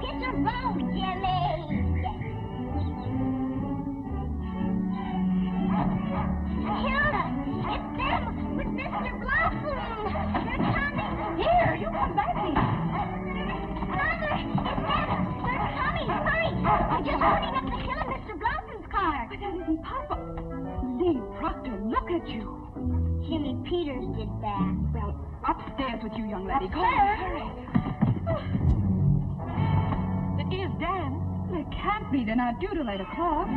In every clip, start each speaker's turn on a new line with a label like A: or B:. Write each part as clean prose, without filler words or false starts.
A: get a road, Jimmy. Hilda, it's them with Mr. Blossom. They're coming.
B: Here, you come back here.
A: Mother, it's them. They're coming. Hurry. They're just running up the hill in Mr. Blossom's car.
B: But that isn't Papa. Lee Proctor, look at you.
A: Jimmy Peters did that.
B: Well, upstairs with you, young lady. Go on,
A: Upstairs?
B: hurry. It is Dan. It can't be. They're not due till 8 o'clock.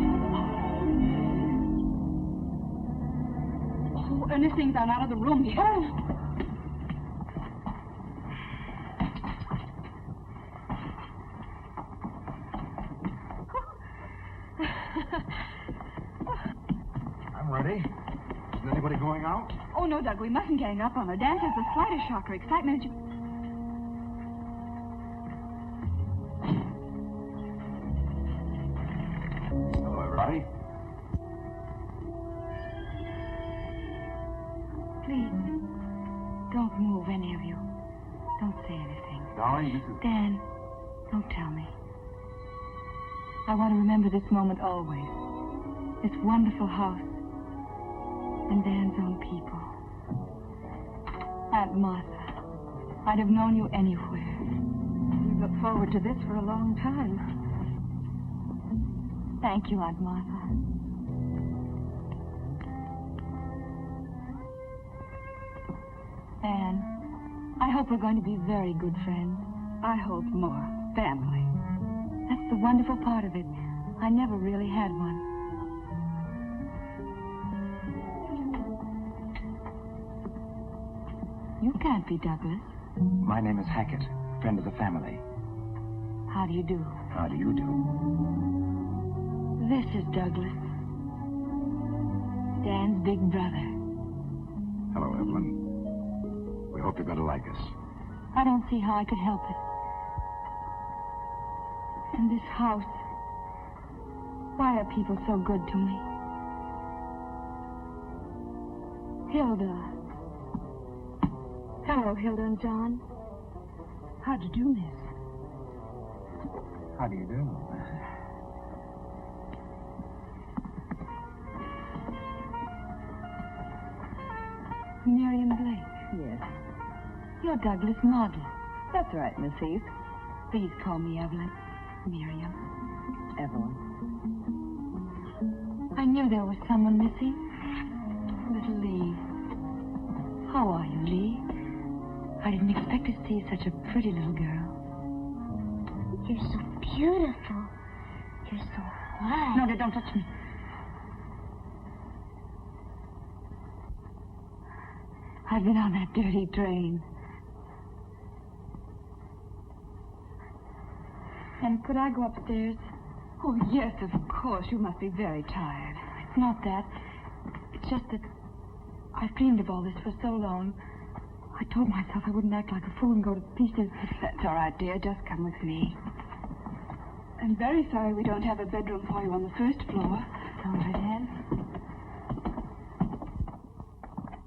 B: Oh, Ernestine's gone out of the room here.
C: I'm ready. Is anybody going out?
B: Oh, no, Doug, we mustn't gang up on her. Dan has the slightest shock or excitement.
C: Hello, everybody.
B: Please, don't move, any of you. Don't say anything.
C: Darling, this is...
B: Dan, don't tell me. I want to remember this moment always. This wonderful house. And Dan's own people. Aunt Martha, I'd have known you anywhere. We've looked forward to this for a long time. Thank you, Aunt Martha. Anne, I hope we're going to be very good friends. I hope more. Family. That's the wonderful part of it. I never really had one. You can't be Douglas.
C: My name is Hackett, friend of the family.
B: How do you do?
C: How do you do?
B: This is Douglas. Dan's big brother.
C: Hello, Evelyn. We hope you're going to like us.
B: I don't see how I could help it. And this house. Why are people so good to me? Hilda. Hello, Hilda and John. How'd you do, miss?
C: How do you do?
B: Miriam Blake.
D: Yes,
B: You're Douglas Model.
D: that's right, Miss Heath.
B: Please call me Evelyn. Miriam.
D: Evelyn.
B: I knew there was someone missing. Little Lee. How are you, Lee? I didn't expect to see such a pretty little girl.
A: You're so beautiful. You're so white.
B: No, don't touch me. I've been on that dirty train. And could I go upstairs? Oh, yes, of course. You must be very tired. It's not that. It's just that I've dreamed of all this for so long. I told myself I wouldn't act like a fool and go to pieces. That's all right, dear. Just come with me. I'm very sorry we don't have a bedroom for you on the first floor. All right, Anne.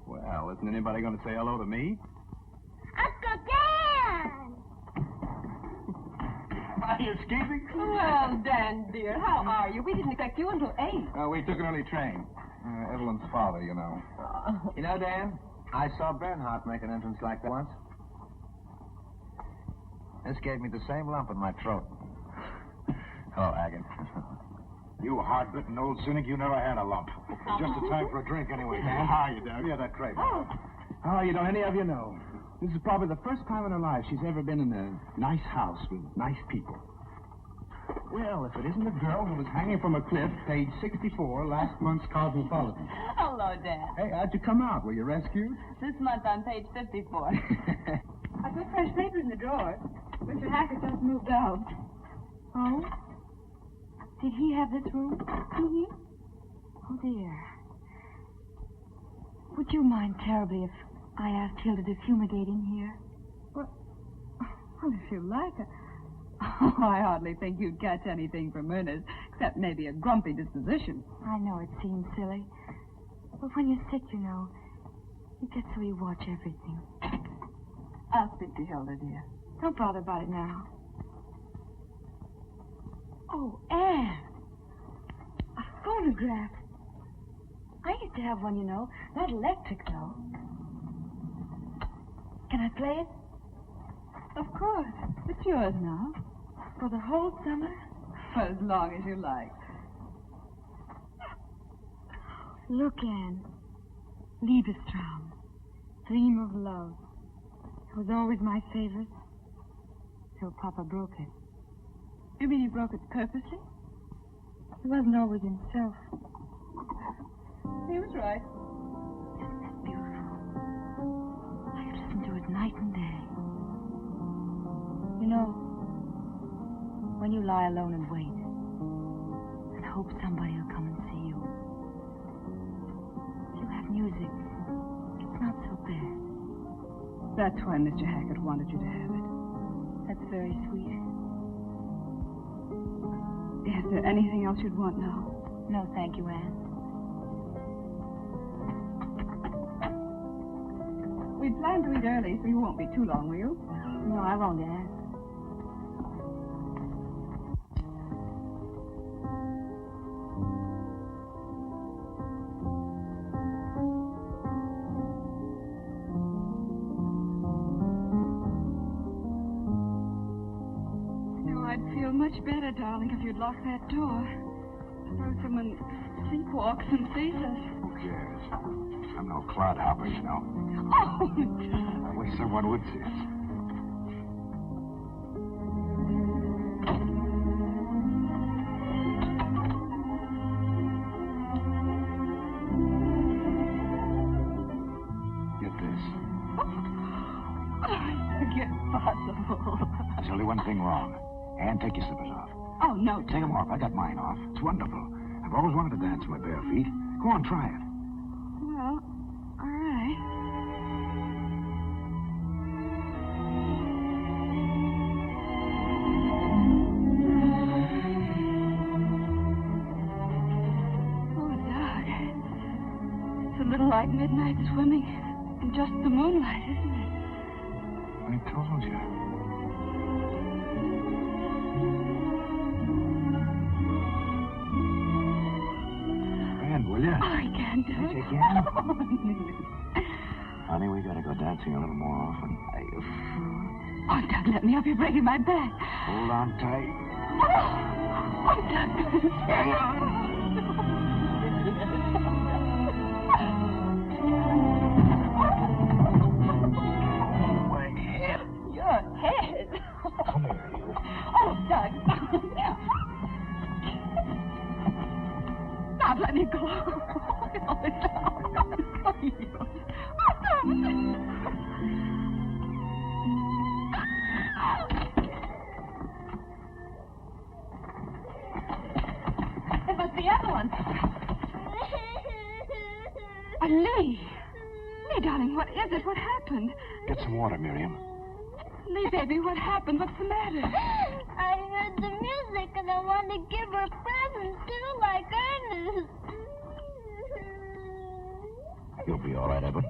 C: Well, isn't anybody going to say hello to me?
A: Uncle Dan!
C: Are you escaping?
D: Well, Dan, dear, how are you? We didn't expect you until 8.
C: We took an early train. Evelyn's father, you know.
E: You know, Dan, I saw Bernhardt make an entrance like that once. This gave me the same lump in my throat. Hello, Haggett.
C: You hard-bitten old cynic, you never had a lump. Just a time for a drink anyway, Dan. How are you, Doug? Yeah, that crate.
F: Oh, you don't any of you know. This is probably the first time in her life she's ever been in a nice house with nice people. Well, if it isn't the girl who was hanging from a cliff, page 64, last month's Cosmopolitan.
D: Hello, Dan.
F: Hey, how'd you come out? Were you rescued?
D: This month on page 54.
B: I put fresh paper in the drawer. Mr. Hackett just moved out. Oh? Did he have this room? Mm-hmm. Oh, dear. Would you mind terribly if I asked Hilda to fumigate in here? Well, if you like. Oh, I hardly think you'd catch anything from Ernest, except maybe a grumpy disposition. I know it seems silly. But when you're sick, you know, you get so you watch everything.
D: I'll speak to Hilda, dear.
B: Don't bother about it now. Oh, Anne. A phonograph. I used to have one, you know. Not electric, though. Can I play it?
D: Of course. It's yours now.
B: For the whole summer?
D: For as long as you like.
B: Look, Anne. Liebestraum. Dream of love. It was always my favorite. Till Papa broke it.
D: You mean he broke it purposely?
B: He wasn't always himself.
D: He was right.
B: Isn't that beautiful? I could listen to it night and day. You know, when you lie alone and wait, and hope somebody will come and see you, if you have music, it's not so bad.
D: That's why Mr. Hackett wanted you to have it.
B: That's very sweet.
D: Is there anything else you'd want now?
B: No, thank you, Anne.
D: We planned to eat early, so you won't be too long, will you?
B: No, I won't, Anne.
D: I'd feel much better, darling, if you'd lock that door. Suppose someone sleepwalks and sees us.
C: Who cares? I'm no clodhopper, you know.
D: Oh,
C: I wish someone would see us. Get this.
D: Forget possible.
C: There's only one thing wrong. Anne, take your slippers off.
D: Oh, no.
C: Take them off. I got mine off. It's wonderful. I've always wanted to dance with my bare feet. Go on, try it.
D: Well, all right. Oh, Doug. It's a little like midnight swimming in just the moonlight, isn't it?
C: I told you. Will you?
D: Oh, I can't do
C: Yes,
D: it.
C: you can. Honey, we gotta go dancing a little more often.
D: Oh, Doug, let me help you breaking my back.
C: Hold on tight.
D: Oh, Doug.
C: My head.
D: Your head.
C: Come here, you.
D: Oh, Doug. Stop, let me go. It must be Evelyn. Lee. Lee, darling, what is it? What happened?
C: Get some water, Miriam.
D: Lee, baby, what happened? What's the matter?
A: I heard the music and I wanted to give her a present too, like Ernest.
C: You'll be all right, Evan.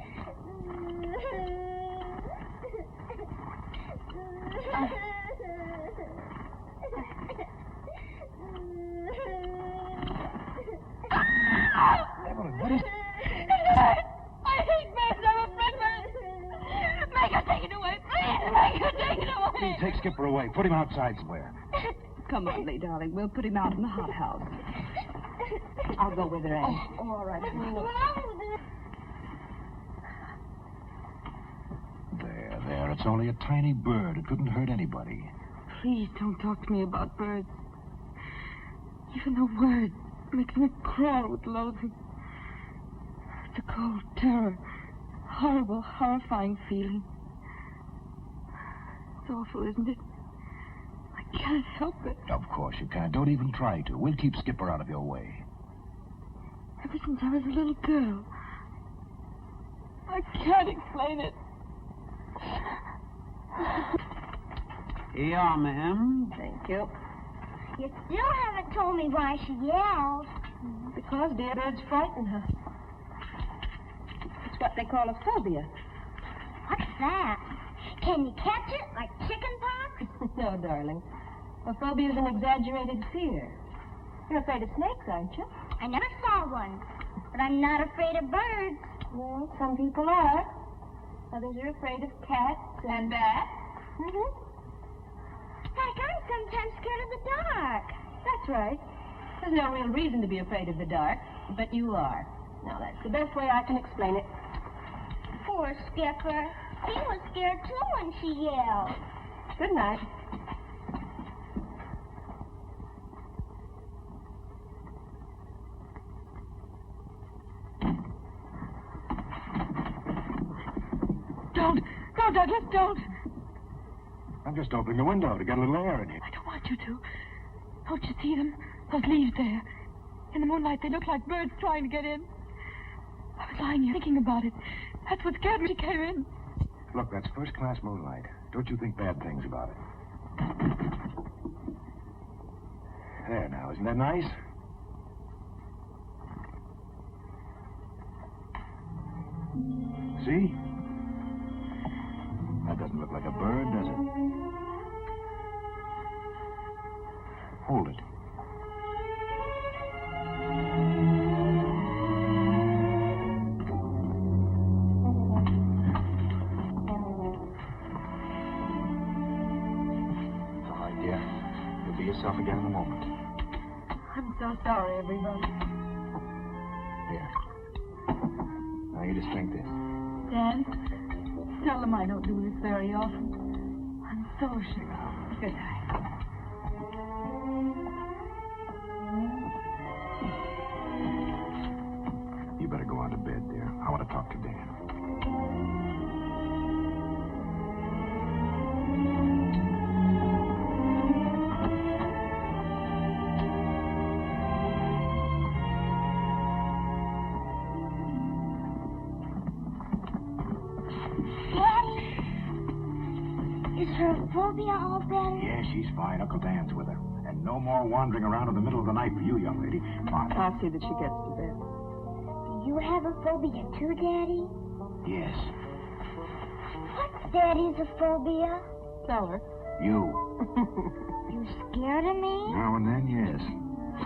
C: Evelyn, what is...
A: I hate birds. I'm afraid birds. Make her take it away, please. Make her take it away.
C: Lee, take Skipper away. Put him outside somewhere.
D: Come on, Lee, darling. We'll put him out in the hothouse. I'll go with her, Anne. Oh, all right.
C: There. It's only a tiny bird. It couldn't hurt anybody.
B: Please don't talk to me about birds. Even the word makes me crawl with loathing. It's a cold terror. Horrible, horrifying feeling. It's awful, isn't it? I can't help it.
C: Of course you can. Don't even try to. We'll keep Skipper out of your way.
B: Ever since I was a little girl. I can't explain it.
F: Here you are, ma'am.
D: Thank you.
A: You still haven't told me why she yells.
D: Because dear birds frighten her. It's what they call a phobia.
A: What's that? Can you catch it like chicken pox?
D: No, darling. Well, phobia is an exaggerated fear. You're afraid of snakes, aren't you?
A: I never saw one, but I'm not afraid of birds.
D: Well, some people are. Others are afraid of cats and bats.
A: Mm-hmm. Heck, I'm sometimes scared of the dark.
D: That's right. There's no real reason to be afraid of the dark, but you are. Now, that's the best way I can explain it.
A: Poor Skipper. He was scared too when she yelled.
D: Good night.
B: Don't. No, Douglas, don't.
C: I'm just opening the window to get a little air in here.
B: I don't want you to. Don't you see them? Those leaves there. In the moonlight, they look like birds trying to get in. I was lying here thinking about it. That's what scared me. She came in.
C: Look, that's first-class moonlight. Don't you think bad things about it. There now, isn't that nice? See? That doesn't look like a bird, does it? Hold it. It's all right, dear. You'll be yourself again in a moment.
B: I'm so sorry, everybody.
C: Here. Now you just drink this.
B: Dan, tell them I don't do this very often. I'm so sure. Good night.
C: You better go on to bed, dear. I want to talk to Dan.
A: Daddy, is her phobia all better?
C: Yeah, she's fine. Uncle Dan's with her. And no more wandering around in the middle of the night for you, young lady. Come on.
D: I'll see that she gets to bed.
A: You have a phobia too, Daddy?
C: Yes.
A: What's Daddy's a phobia?
D: Tell her.
C: You.
A: You scared of me?
C: Now and then, yes.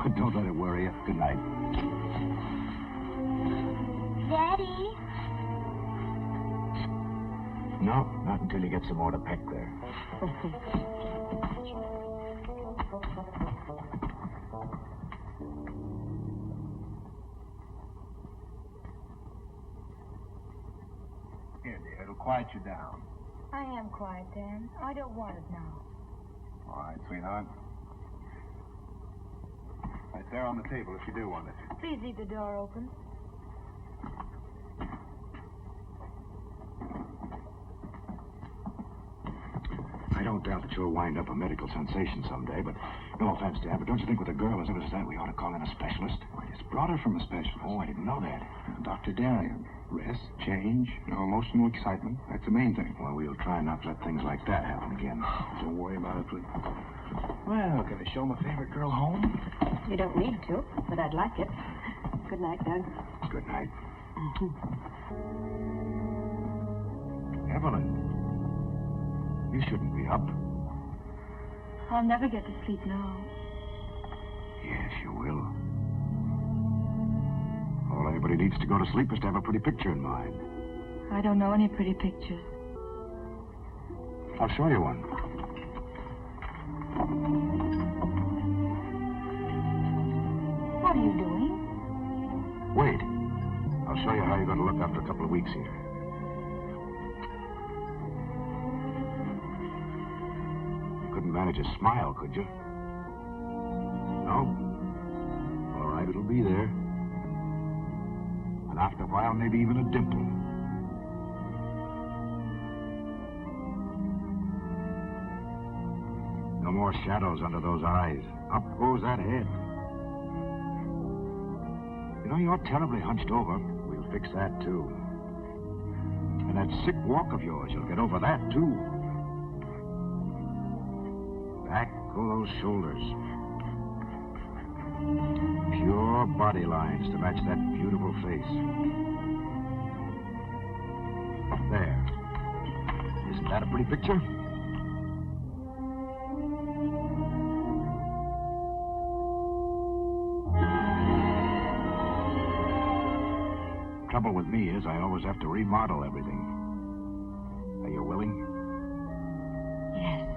C: But don't let it worry you. Good night.
A: Daddy?
C: No, not until you get some more to peck there.
F: Here, dear, it'll quiet you down.
B: I am quiet, Dan. I don't want it now.
F: All right, sweetheart. Right there on the table if you do want it.
B: Please leave the door open.
C: I don't doubt that you'll wind up a medical sensation someday, but no offense, Dad, but don't you think with a girl as ill as that, we ought to call in a specialist?
F: I just brought her from a specialist.
C: Oh, I didn't know that.
F: Dr. Darien. Rest, change, no emotional excitement. That's the main thing.
C: Well, we'll try not to let things like that happen again.
F: Don't worry about it, please. Well, can I show my favorite girl home?
D: You don't need to, but I'd like it. Good night, Doug.
C: Good night. Evelyn, you shouldn't be up.
B: I'll never get to sleep now.
C: Yes, you will. All anybody needs to go to sleep is to have a pretty picture in mind.
B: I don't know any pretty pictures.
C: I'll show you one.
B: What are you doing?
C: Wait. I'll show you how you're going to look after a couple of weeks here. You couldn't manage a smile, could you? No? All right, it'll be there. And after a while, maybe even a dimple. No more shadows under those eyes. Up goes that head. You know, you're terribly hunched over. We'll fix that, too. And that sick walk of yours, you'll get over that, too. Back go those shoulders. Pure body lines to match that beautiful face. There. Isn't that a pretty picture? trouble with me is I always have to remodel everything. Are you willing?
B: Yes.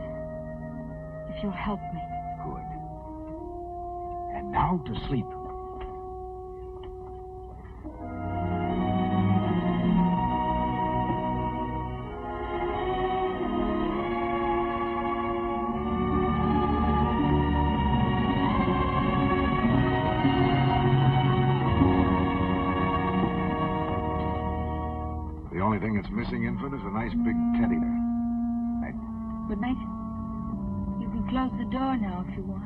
B: If you'll help me.
C: Good. And now to sleep. The only thing that's missing, Infant, is a nice big teddy bear. Right.
B: Good night. You can close the door now if you want.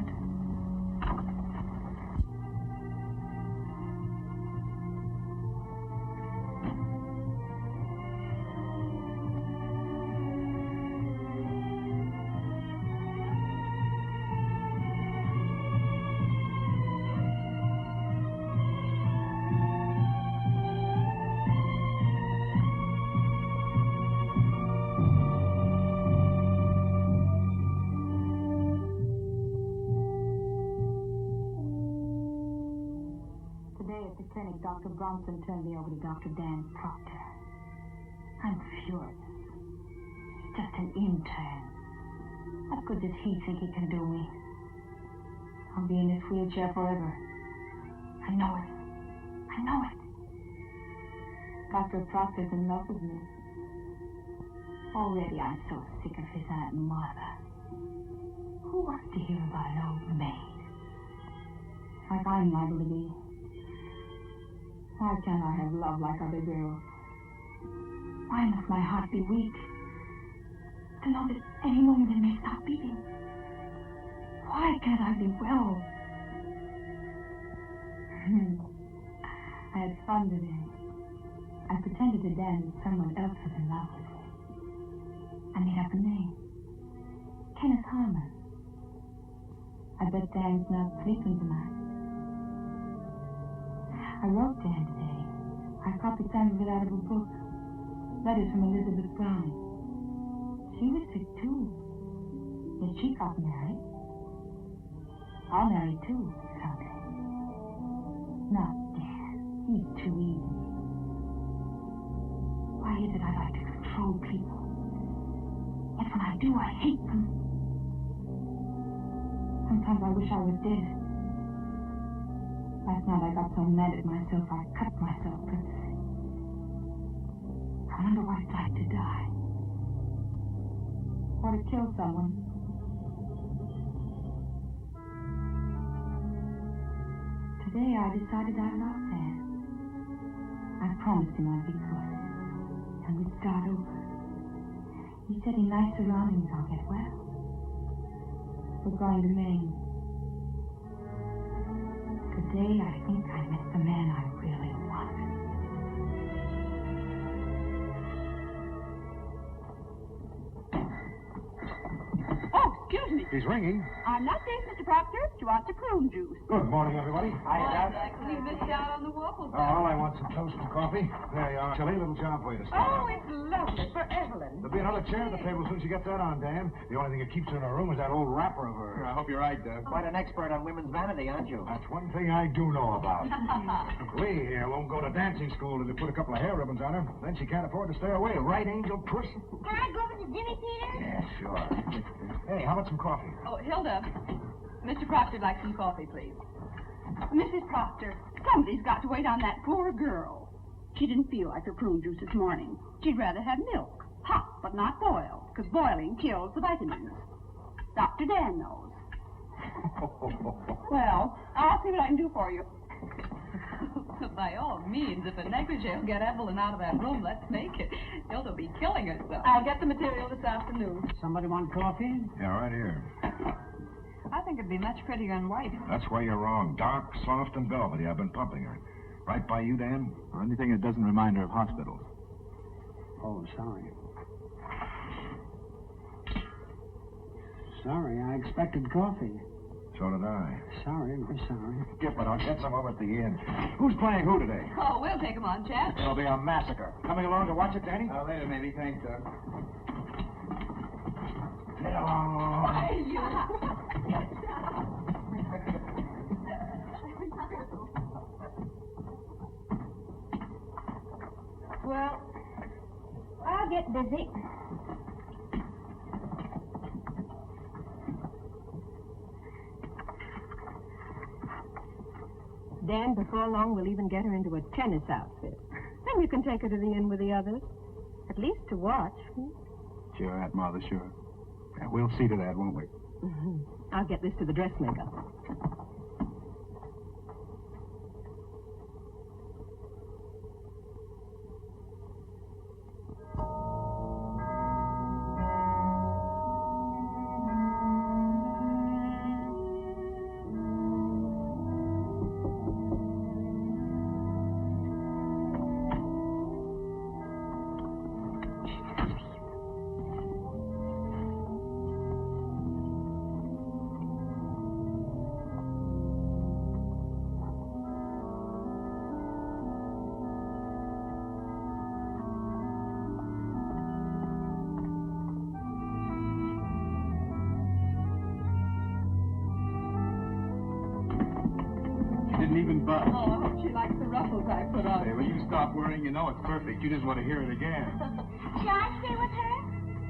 A: Today at the clinic, Dr. Bronson turned me over to Dr. Dan Proctor. I'm furious. He's just an intern. What good does he think he can do me? I'll be in this wheelchair forever. I know it. I know it. Dr. Proctor's in love with me. Already I'm so sick of his Aunt Martha. Who wants to hear about an old maid? Like I'm liable to be. Why can't I have love like other girls? Why must my heart be weak? To know that any moment it may stop beating. Why can't I be well? I had fun today. I pretended to Dan that someone else was in love with me. I made up a name. Kenneth Harmon. I bet Dan's not sleeping tonight. I wrote Dan today. I copied some of it out of a book. Letters from Elizabeth Browning. She was sick, too. Yet she got married. I'll marry, too, someday. Not Dan. He's too easy. Why is it I like to control people? Yet when I do, I hate them. Sometimes I wish I was dead. Last night I got so mad at myself I cut myself purposely. I wonder what it's like to die. Or to kill someone. Today I decided I loved Dan. I promised him I'd be good. And we'd start over. He said in nice surroundings I'll get well. We're going to Maine. Today, I think I met the man I really wanted.
D: Oh, excuse me.
C: He's ringing.
D: I'm not safe, Mr. Proctor. Do you want the prune juice?
C: Good morning, everybody.
D: We missed out on the waffles.
C: Oh, I want some toast and coffee. There you are. Chilly, little job for you to start.
D: Oh, it's lovely for Evelyn.
C: There'll be another chair at the table as soon as you get that on, Dan. The only thing that keeps her in her room is that old wrapper of hers.
E: I hope you're right, quite an expert on women's vanity, aren't you?
C: That's one thing I do know about. Lee here won't go to dancing school till they put a couple of hair ribbons on her. Then she can't afford to stay away. Right, Angel Puss?
A: Can I go with the Jimmy Peters?
C: Yeah, sure. Hey, how about some coffee?
D: Oh, Hilda, Mr. Proctor'd like some coffee, please. Mrs. Proctor, somebody's got to wait on that poor girl. She didn't feel like her prune juice this morning. She'd rather have milk. Hot, but not boiled, because boiling kills the vitamins. Dr. Dan knows. Well, I'll see what I can do for you.
B: By all means, if a negligee will get Evelyn out of that room, let's make it. Hilda will be killing herself.
D: I'll get the material this afternoon.
F: Somebody want coffee?
C: Yeah, right here.
B: I think it'd be much prettier in white.
C: That's where you're wrong. Dark, soft, and velvety. I've been pumping her. Right by you, Dan?
E: Or anything that doesn't remind her of hospitals.
F: Oh, sorry. Sorry, I expected coffee.
C: So did I.
F: Sorry, very sorry.
C: Skip it. I'll get some over at the inn. Who's playing who today?
B: Oh, we'll take 'em on, Chad.
C: It'll be a massacre. Coming along to watch it, Danny?
E: Later, maybe. Thanks, Doug.
C: Get along.
A: Busy?
G: Dan, before long, we'll even get her into a tennis outfit. Then you can take her to the inn with the others. At least to watch.
F: Sure, Aunt Martha, sure. Yeah, we'll see to that, won't we?
G: Mm-hmm. I'll get this to the dressmaker.
F: Even budge.
D: Oh, I hope she likes the ruffles I put on.
F: Hey, when you stop worrying, you know it's perfect. You just want to hear it again.
A: Shall I stay with her?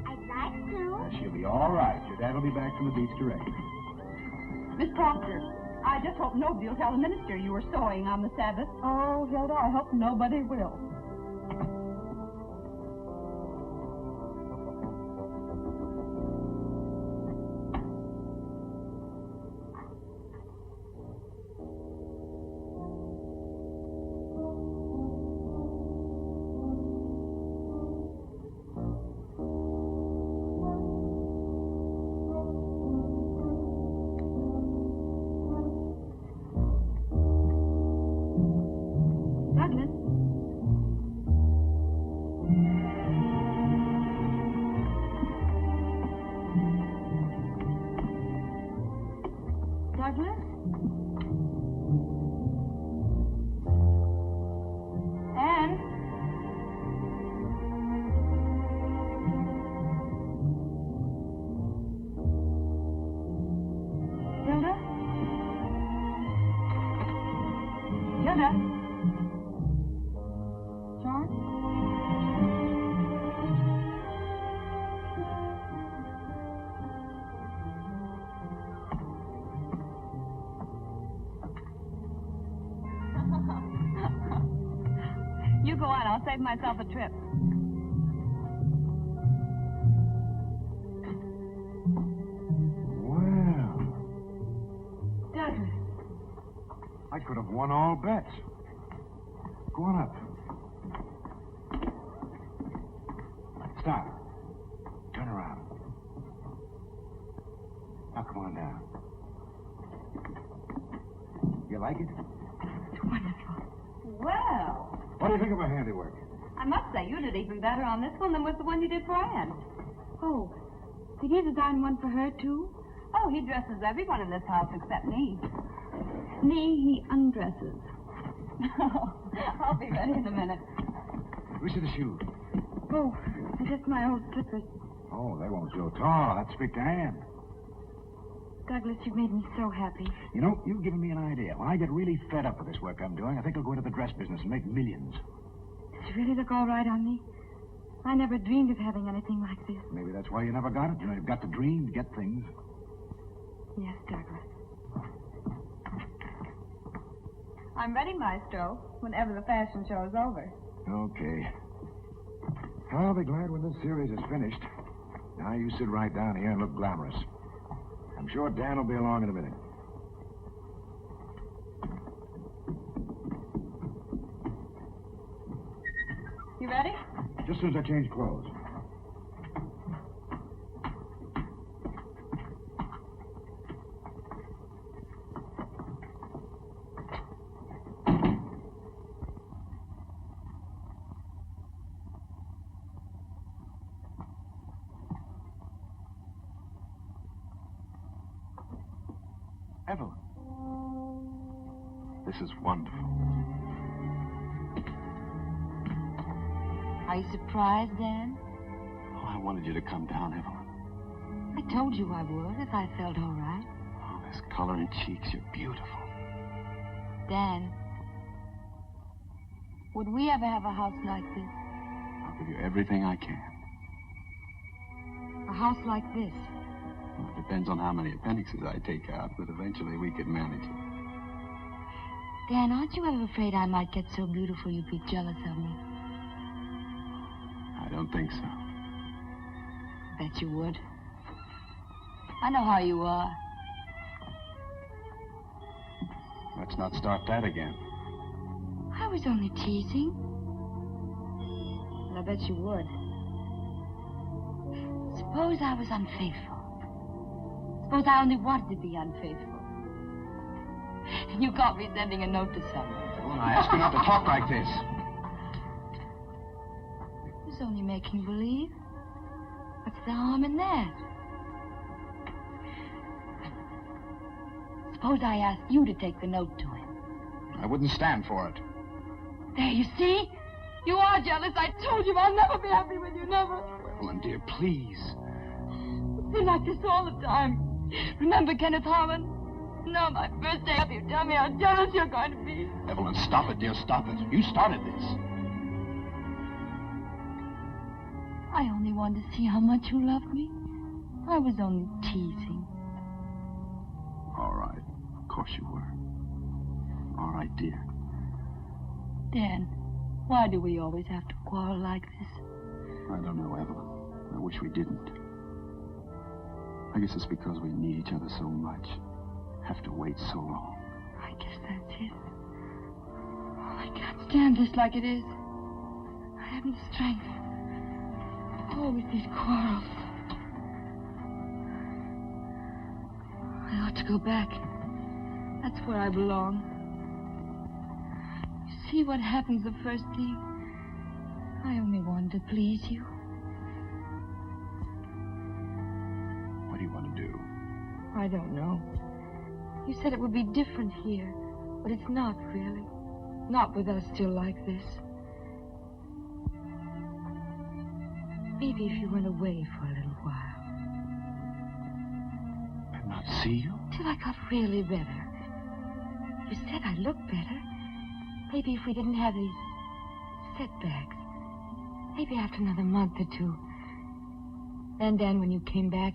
A: I'd like to.
F: She'll be all right. Your dad will be back from the beach directly.
D: Miss Proctor, I just hope nobody will tell the minister you were sewing on the Sabbath. Oh, Hilda, I hope nobody will.
B: Douglas? Douglas? Anne? Hilda? Hilda? John?
D: You go on. I'll save myself a trip.
C: Well,
B: Douglas.
C: I could have won all bets. Go on up. Stop. Turn around. Now come on down. You like it?
B: It's wonderful.
D: Well,
C: What do you think of my handiwork?
D: I must say you did even better on this one than with the one you did for Anne.
B: Oh, did you design one for her, too?
D: Oh, he dresses everyone in this house except me.
B: Me, he undresses.
D: I'll be ready in a minute.
C: Which are the shoes?
B: Oh, just my old slippers.
C: Oh, they won't go tall. I'd speak to Anne.
B: Douglas, you've made me so happy.
C: You know, you've given me an idea. When I get really fed up with this work I'm doing, I think I'll go into the dress business and make millions.
B: Does it really look all right on me? I never dreamed of having anything like this.
C: Maybe that's why you never got it. You know, you've got to dream to get things.
B: Yes, Douglas.
D: I'm ready, Maestro, whenever the fashion show is over.
C: Okay. I'll be glad when this series is finished. Now you sit right down here and look glamorous. I'm sure Dan will be along in a minute.
D: You ready?
C: Just as soon as I change clothes. Evelyn. This is wonderful.
B: Are you surprised, Dan?
F: Oh, I wanted you to come down, Evelyn.
B: I told you I would if I felt all right.
F: Oh, this color in cheeks, you're beautiful.
B: Dan, would we ever have a house like this?
F: I'll give you everything I can.
B: A house like this.
F: Well, it depends on how many appendixes I take out, but eventually we could manage it.
B: Dan, aren't you ever afraid I might get so beautiful you'd be jealous of me?
F: I don't think so.
B: Bet you would. I know how you are.
F: Let's not start that again.
B: I was only teasing. But I bet you would. Suppose I was unfaithful. Suppose I only wanted to be unfaithful. And you caught me sending a note to someone.
F: Well, I ask you not to talk like this.
B: It was only making believe. What's the harm in that? Suppose I asked you to take the note to him.
F: I wouldn't stand for it.
B: There, you see? You are jealous. I told you I'll never be happy with you, never.
F: Evelyn, dear, please.
B: It's been like this all the time. Remember Kenneth Harmon? No, my first day up, you tell me how jealous you're going to be.
F: Evelyn, stop it, dear, stop it. You started this.
B: I only wanted to see how much you loved me. I was only teasing.
F: All right. Of course you were. All right, dear.
B: Dan, why do we always have to quarrel like this?
F: I don't know, Evelyn. I wish we didn't. I guess it's because we need each other so much. Have to wait so long.
B: I guess that's it. Oh, I can't stand this like it is. I haven't the strength. Always these quarrels. I ought to go back. That's where I belong. You see what happens the first thing? I only wanted to please you.
F: What do you want to do?
B: I don't know. You said it would be different here, but it's not really. Not with us still like this. Maybe if you went away for a little while.
F: And not see you?
B: Till I got really better. You said I looked better. Maybe if we didn't have these setbacks. Maybe after another month or two. Then, Dan, when you came back,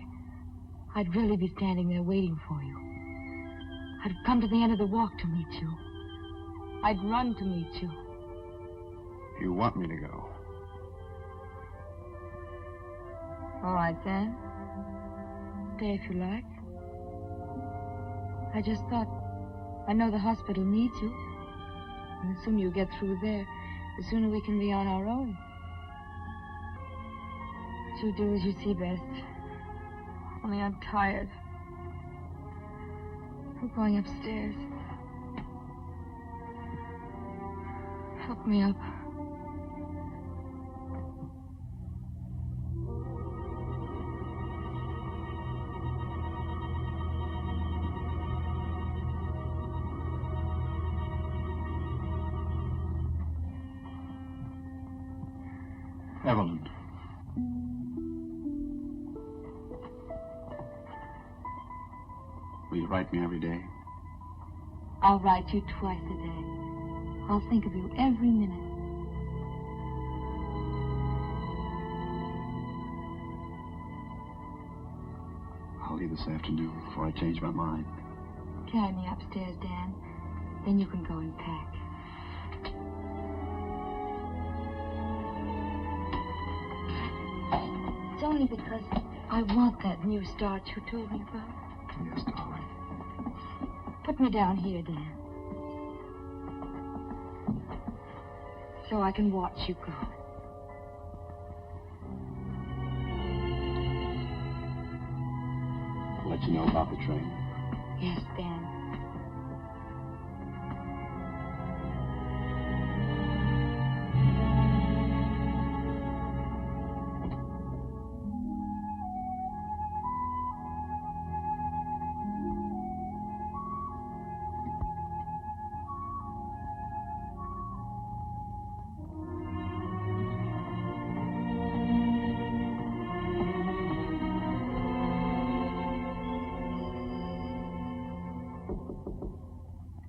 B: I'd really be standing there waiting for you. I'd have come to the end of the walk to meet you. I'd run to meet you.
F: You want me to go?
B: All right, then. Stay if you like. I just thought, I know the hospital needs you. And the sooner you get through there, the sooner we can be on our own. But you do as you see best. Only I'm tired. I'm going upstairs. Help me up.
F: Evelyn. Will you write me every day?
B: I'll write you twice a day. I'll think of you every minute.
F: I'll leave this afternoon before I change my mind.
B: Carry me upstairs, Dan. Then you can go and pack. It's only because I want that new start you told me about.
F: Yes, darling.
B: Put me down here, Dan. So I can watch you go.
F: I'll let you know about the train.
B: Yes, Dan.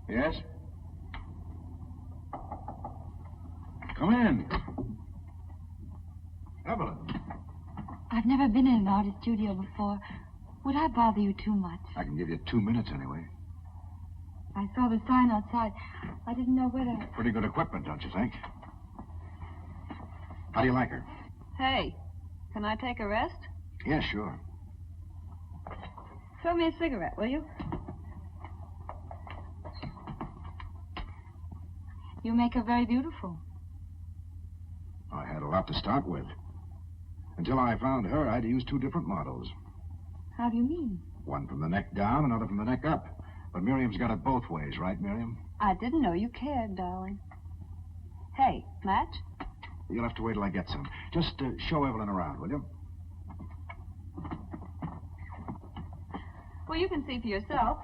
C: Yes? Come in. Evelyn.
B: I've I've never been in an artist studio before. Would I bother you too much?
C: I can give you 2 minutes anyway.
B: I saw the sign outside. I didn't know whether...
C: Pretty good equipment, don't you think? How do you like her?
D: Hey, can I take a rest?
C: Yeah, sure.
D: Throw me a cigarette, will you?
B: You make her very beautiful.
C: I had a lot to start with. Until I found her, I had to use 2 different models.
B: How do you mean?
C: One from the neck down, another from the neck up. But Miriam's got it both ways, right, Miriam?
D: I didn't know you cared, darling. Hey, match?
C: You'll have to wait till I get some. Just show Evelyn around, will you?
D: Well, you can see for yourself.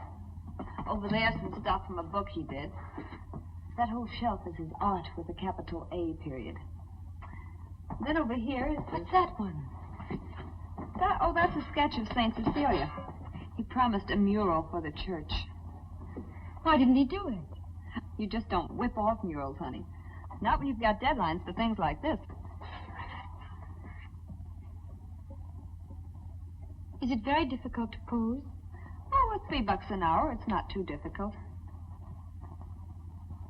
D: Over there's some stuff from a book he did. That whole shelf is his art with a capital A period. Then over here is...
B: What's that one?
D: That's a sketch of St. Cecilia. He promised a mural for the church.
B: Why didn't he do it?
D: You just don't whip off murals, honey. Not when you've got deadlines for things like this.
B: Is it very difficult to pose?
D: Oh, with $3 an hour, it's not too difficult.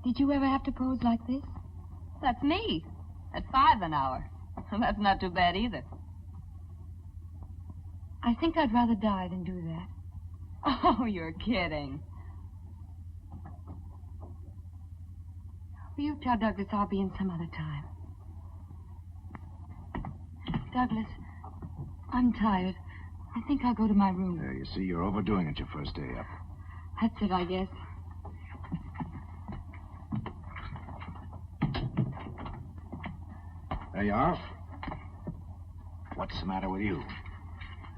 B: Did you ever have to pose like this?
D: That's me. At $5 an hour. That's not too bad either.
B: I think I'd rather die than do that.
D: Oh, you're kidding.
B: Will you tell Douglas I'll be in some other time? Douglas, I'm tired. I think I'll go to my room.
C: There, you see, you're overdoing it your first day up.
B: That's it, I guess.
C: There you are. What's the matter with you?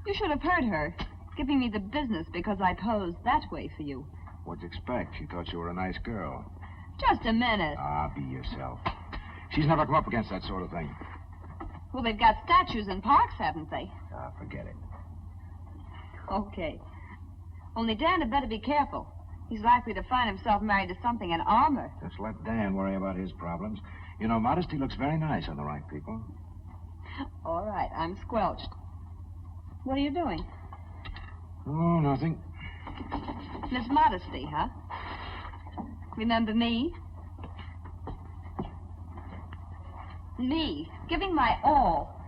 D: You should have heard her, giving me the business because I posed that way for you.
C: What'd you expect? She thought you were a nice girl.
D: Just a minute.
C: Ah, be yourself. She's never come up against that sort of thing.
D: Well, they've got statues in parks, haven't they?
C: Ah, forget it.
D: Okay. Only Dan had better be careful. He's likely to find himself married to something in armor.
C: Just let Dan worry about his problems. You know, modesty looks very nice on the right people.
D: All right, I'm squelched. What are you doing?
C: Oh, nothing.
D: Miss Modesty, huh? Remember me? Me, giving my all.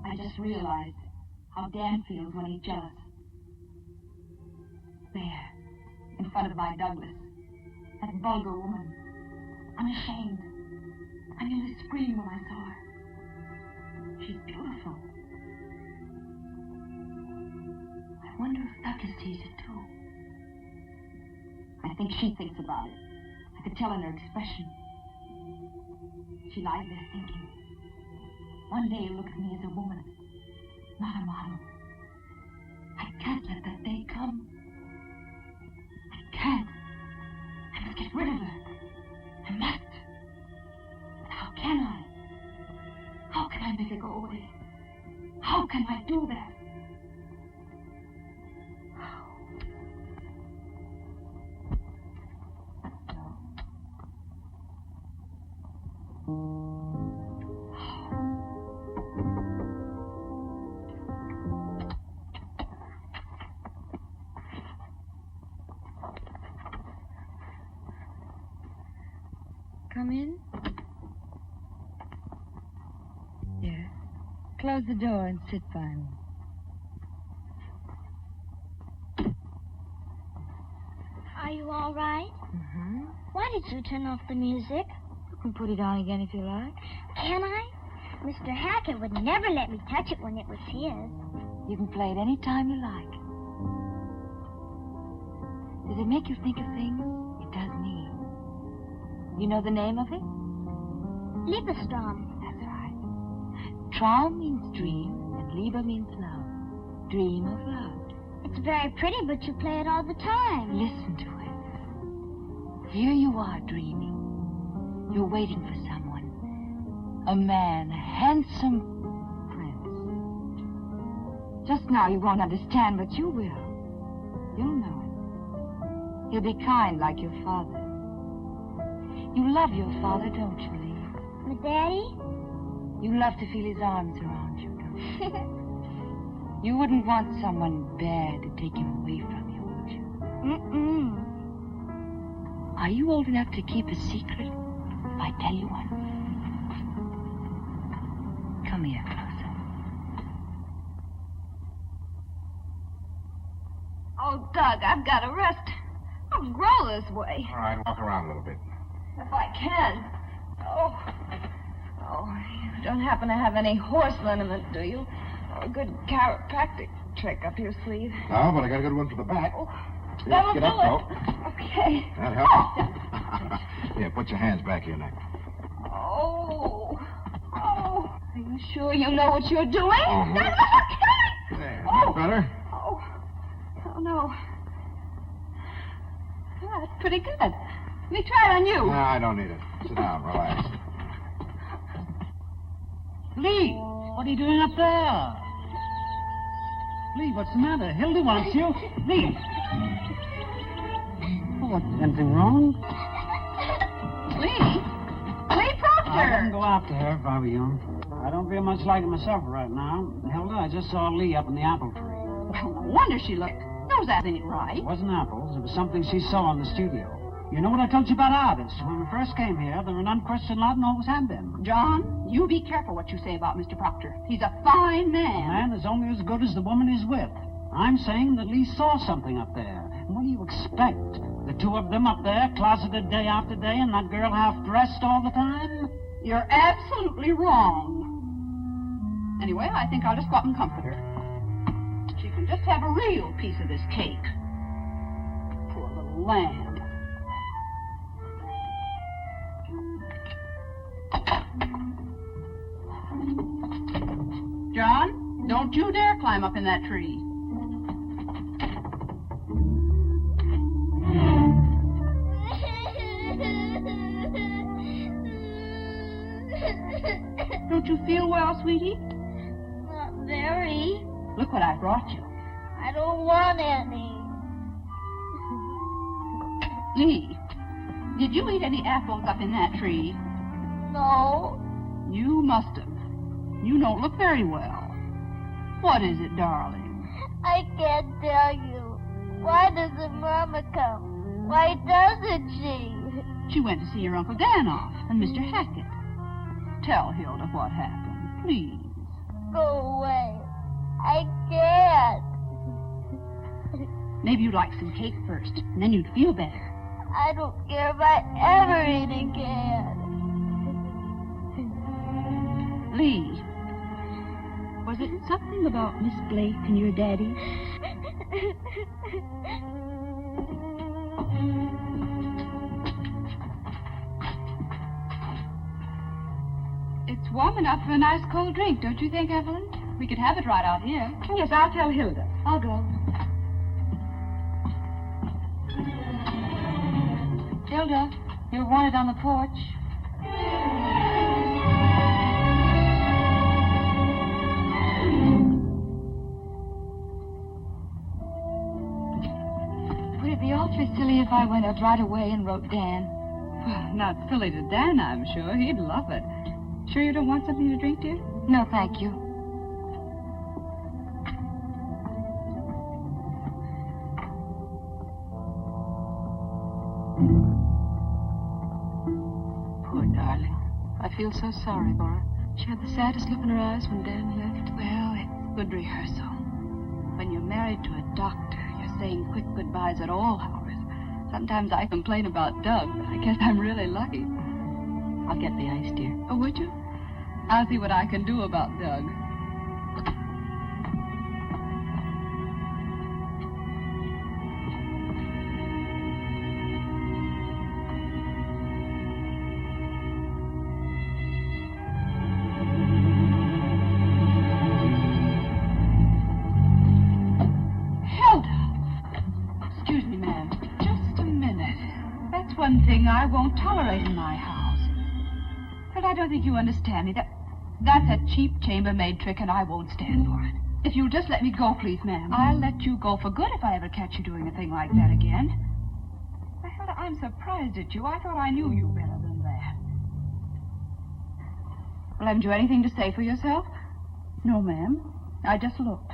A: I just realized how Dan feels when he's jealous. There, in front of my Douglas, that vulgar woman. Unashamed. I nearly screamed when I saw her. She's beautiful. I wonder if Douglas sees it too. I think she thinks about it. I could tell in her expression. She lies there thinking. One day you'll look at me as a woman, not a model. I can't let that day come. I can't. I must get rid of her. I must. But how can I? How can I make her go away? How can I do that?
B: Come in. Yes. Close the door and sit by me.
H: Are you all right?
B: Mm-hmm.
H: Why did you turn off the music?
B: You can put it on again if you like.
H: Can I? Mr. Hackett would never let me touch it when it was his.
B: You can play it any time you like. Does it make you think of things? It does me. You know the name of it?
H: Liebestrom.
B: That's right. Traum means dream, and Liebe means love. Dream of love.
H: It's very pretty, but you play it all the time.
B: Listen to it. Here you are dreaming. You're waiting for someone. A man, a handsome prince. Just now you won't understand, but you will. You'll know it. He'll be kind like your father. You love your father, don't you, Lee?
H: My daddy?
B: You love to feel his arms around you, don't you? You wouldn't want someone bad to take him away from you, would you?
H: Mm-mm.
B: Are you old enough to keep a secret if I tell you one? Come here, closer.
D: Oh, Doug, I've got to rest. I'll grow this way.
C: All right, walk around a little bit.
D: If I can. Oh, you don't happen to have any horse liniment, do you? Or a good chiropractic trick up your sleeve?
C: No, but I got a good one for the back.
D: Oh,
C: Here,
D: that'll
C: get
D: do
C: up,
D: it. Okay.
C: That helps. Here, put your hands back of your neck.
D: Oh. Are you sure you know what you're doing?
C: Uh-huh.
D: Okay.
C: There, that better?
D: Oh, no. Oh, that's pretty good. Let me try it on you.
C: No, I don't need it. Sit down, relax.
I: Lee, what are you doing up there? Lee, what's the matter? Hilda wants you. Lee. Oh, what, anything wrong?
D: Lee Proctor.
I: I wouldn't go after her if I were you. I don't feel much like it myself right now. Hilda, I just saw Lee up in the apple tree.
D: Well, no wonder she looked. Those apples ain't right.
I: It wasn't apples. It was something she saw in the studio. You know what I told you about artists? When we first came here, they're an unquestioned lot and always have been.
D: John, you be careful what you say about Mr. Proctor. He's a fine
I: A
D: man.
I: man is only as good as the woman he's with. I'm saying that Lee saw something up there. And what do you expect? The two of them up there, closeted day after day, and that girl half-dressed all the time?
D: You're absolutely wrong. Anyway, I think I'll just go up and comfort her. She can just have a real piece of this cake. Poor little lamb. John, don't you dare climb up in that tree. Don't you feel well, sweetie?
H: Not very.
D: Look what I brought you.
H: I don't want any.
D: Lee, did you eat any apples up in that tree?
H: No.
D: You must have. You don't look very well. What is it, darling?
H: I can't tell you. Why doesn't Mama come? Why doesn't she?
D: She went to see your Uncle Dan off and Mr. Hackett. Tell Hilda what happened, please.
H: Go away. I can't.
D: Maybe you'd like some cake first, and then you'd feel better.
H: I don't care if I ever eat again.
D: Lee, was it something about Miss Blake and your daddy? It's warm enough for a nice cold drink, don't you think, Evelyn? We could have it right out here. Yes, I'll tell Hilda. I'll go.
B: Hilda, you're wanted on the porch. Would it be awfully silly if I went up right away and wrote Dan?
D: Well, not silly to Dan, I'm sure. He'd love it. Sure you don't want something to drink, dear?
B: No, thank you.
J: Poor darling. I feel so sorry for her. She had the saddest look in her eyes when Dan left.
D: Well, it's good rehearsal. When you're married to a doctor, you're saying quick goodbyes at all hours. Sometimes I complain about Doug, but I guess I'm really lucky. I'll get the ice, dear. Oh, would you? I'll see what I can do about Doug. Excuse me, ma'am. Just a minute. That's one thing I won't tolerate in my house. But I don't think you understand me. That's a cheap chambermaid trick, and I won't stand for it. If you'll just let me go, please, ma'am. I'll let you go for good if I ever catch you doing a thing like that again. I'm surprised at you. I thought I knew you better than that. Well, haven't you anything to say for yourself? No, ma'am. I just looked.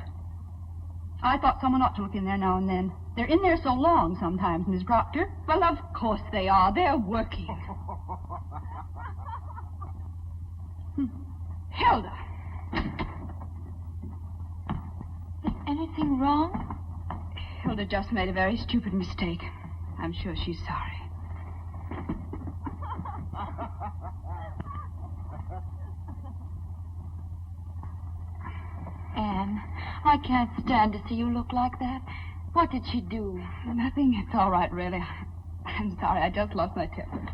D: I thought someone ought to look in there now and then. They're in there so long sometimes, Miss Proctor. Well, of course they are. They're working. Hilda.
B: Is anything wrong?
D: Hilda just made a very stupid mistake. I'm sure she's sorry.
B: Anne, I can't stand to see you look like that. What did she do?
D: Nothing. It's all right, really. I'm sorry. I just lost my temper.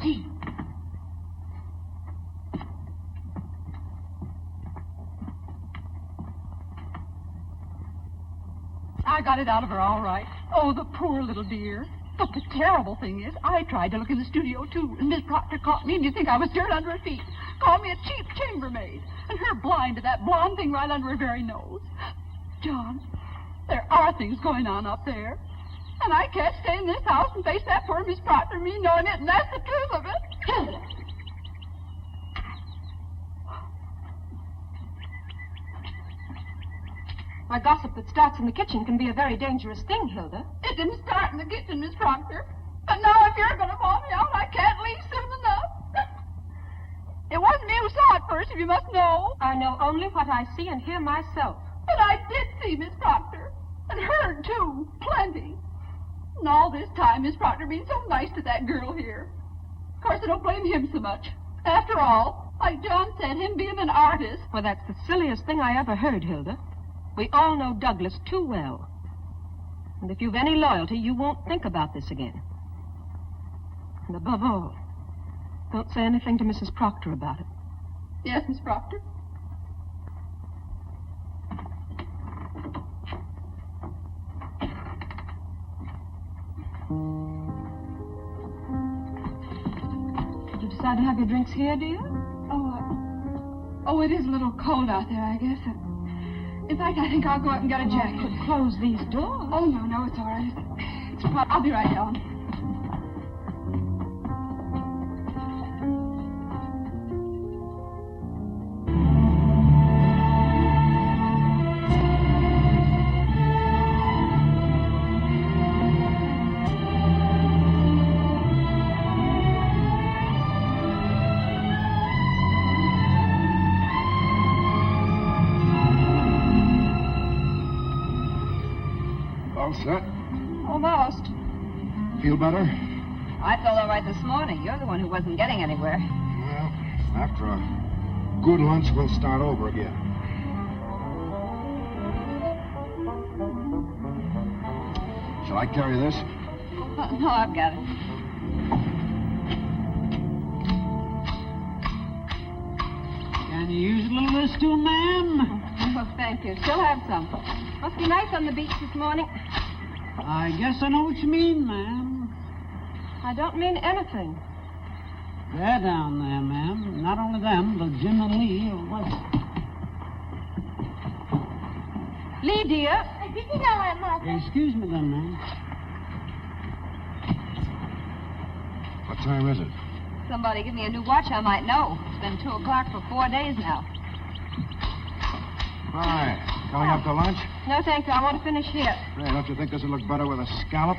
D: Gee. I got it out of her all right. Oh, the poor little dear. But the terrible thing is, I tried to look in the studio, too, and Miss Proctor caught me, and you think I was dirt under her feet. Called me a cheap chambermaid, and her blind to that blonde thing right under her very nose. John, there are things going on up there. And I can't stay in this house and face that poor Miss Proctor, me knowing it, and that's the truth of it. Hilda!
G: Why, gossip that starts in the kitchen can be a very dangerous thing, Hilda.
D: It didn't start in the kitchen, Miss Proctor. But now if you're going to bawl me out, I can't leave soon enough. It wasn't me who saw it first, if you must know.
G: I know only what I see and hear myself.
D: But I did see Miss Proctor. And heard, too. Plenty. And all this time, Miss Proctor being so nice to that girl here. Of course, I don't blame him so much. After all, like John said, him being an artist.
G: Well, that's the silliest thing I ever heard, Hilda. We all know Douglas too well. And if you've any loyalty, you won't think about this again. And above all, don't say anything to Mrs. Proctor about it.
D: Yes, Miss Proctor.
G: Did you decide to have your drinks here, dear?
D: Oh, it is a little cold out there, I guess. In fact, I think I'll go out and get a jacket.
G: Could close these doors.
D: Oh, no, it's all right. I'll be right down.
C: All set?
D: Almost.
C: Feel better?
D: I felt all right this morning. You're the one who wasn't getting anywhere.
C: Well, after a good lunch, we'll start over again. Shall I carry this?
D: No, I've got it.
I: Can you use a little of this too, ma'am?
D: Well, thank you. Still have some.
G: Must be nice on the beach this morning.
I: I guess I know what you mean, ma'am.
G: I don't mean anything.
I: They're down there, ma'am. Not only them, but Jim and Lee.
G: Lee, dear.
I: Excuse me then, ma'am.
C: What time is it?
D: Somebody give me a new watch I might know. It's been 2 o'clock for 4 days now.
C: Hi. Going up to lunch?
G: No, thank you. I want to finish here.
C: Hey, don't you think this would look better with a scallop?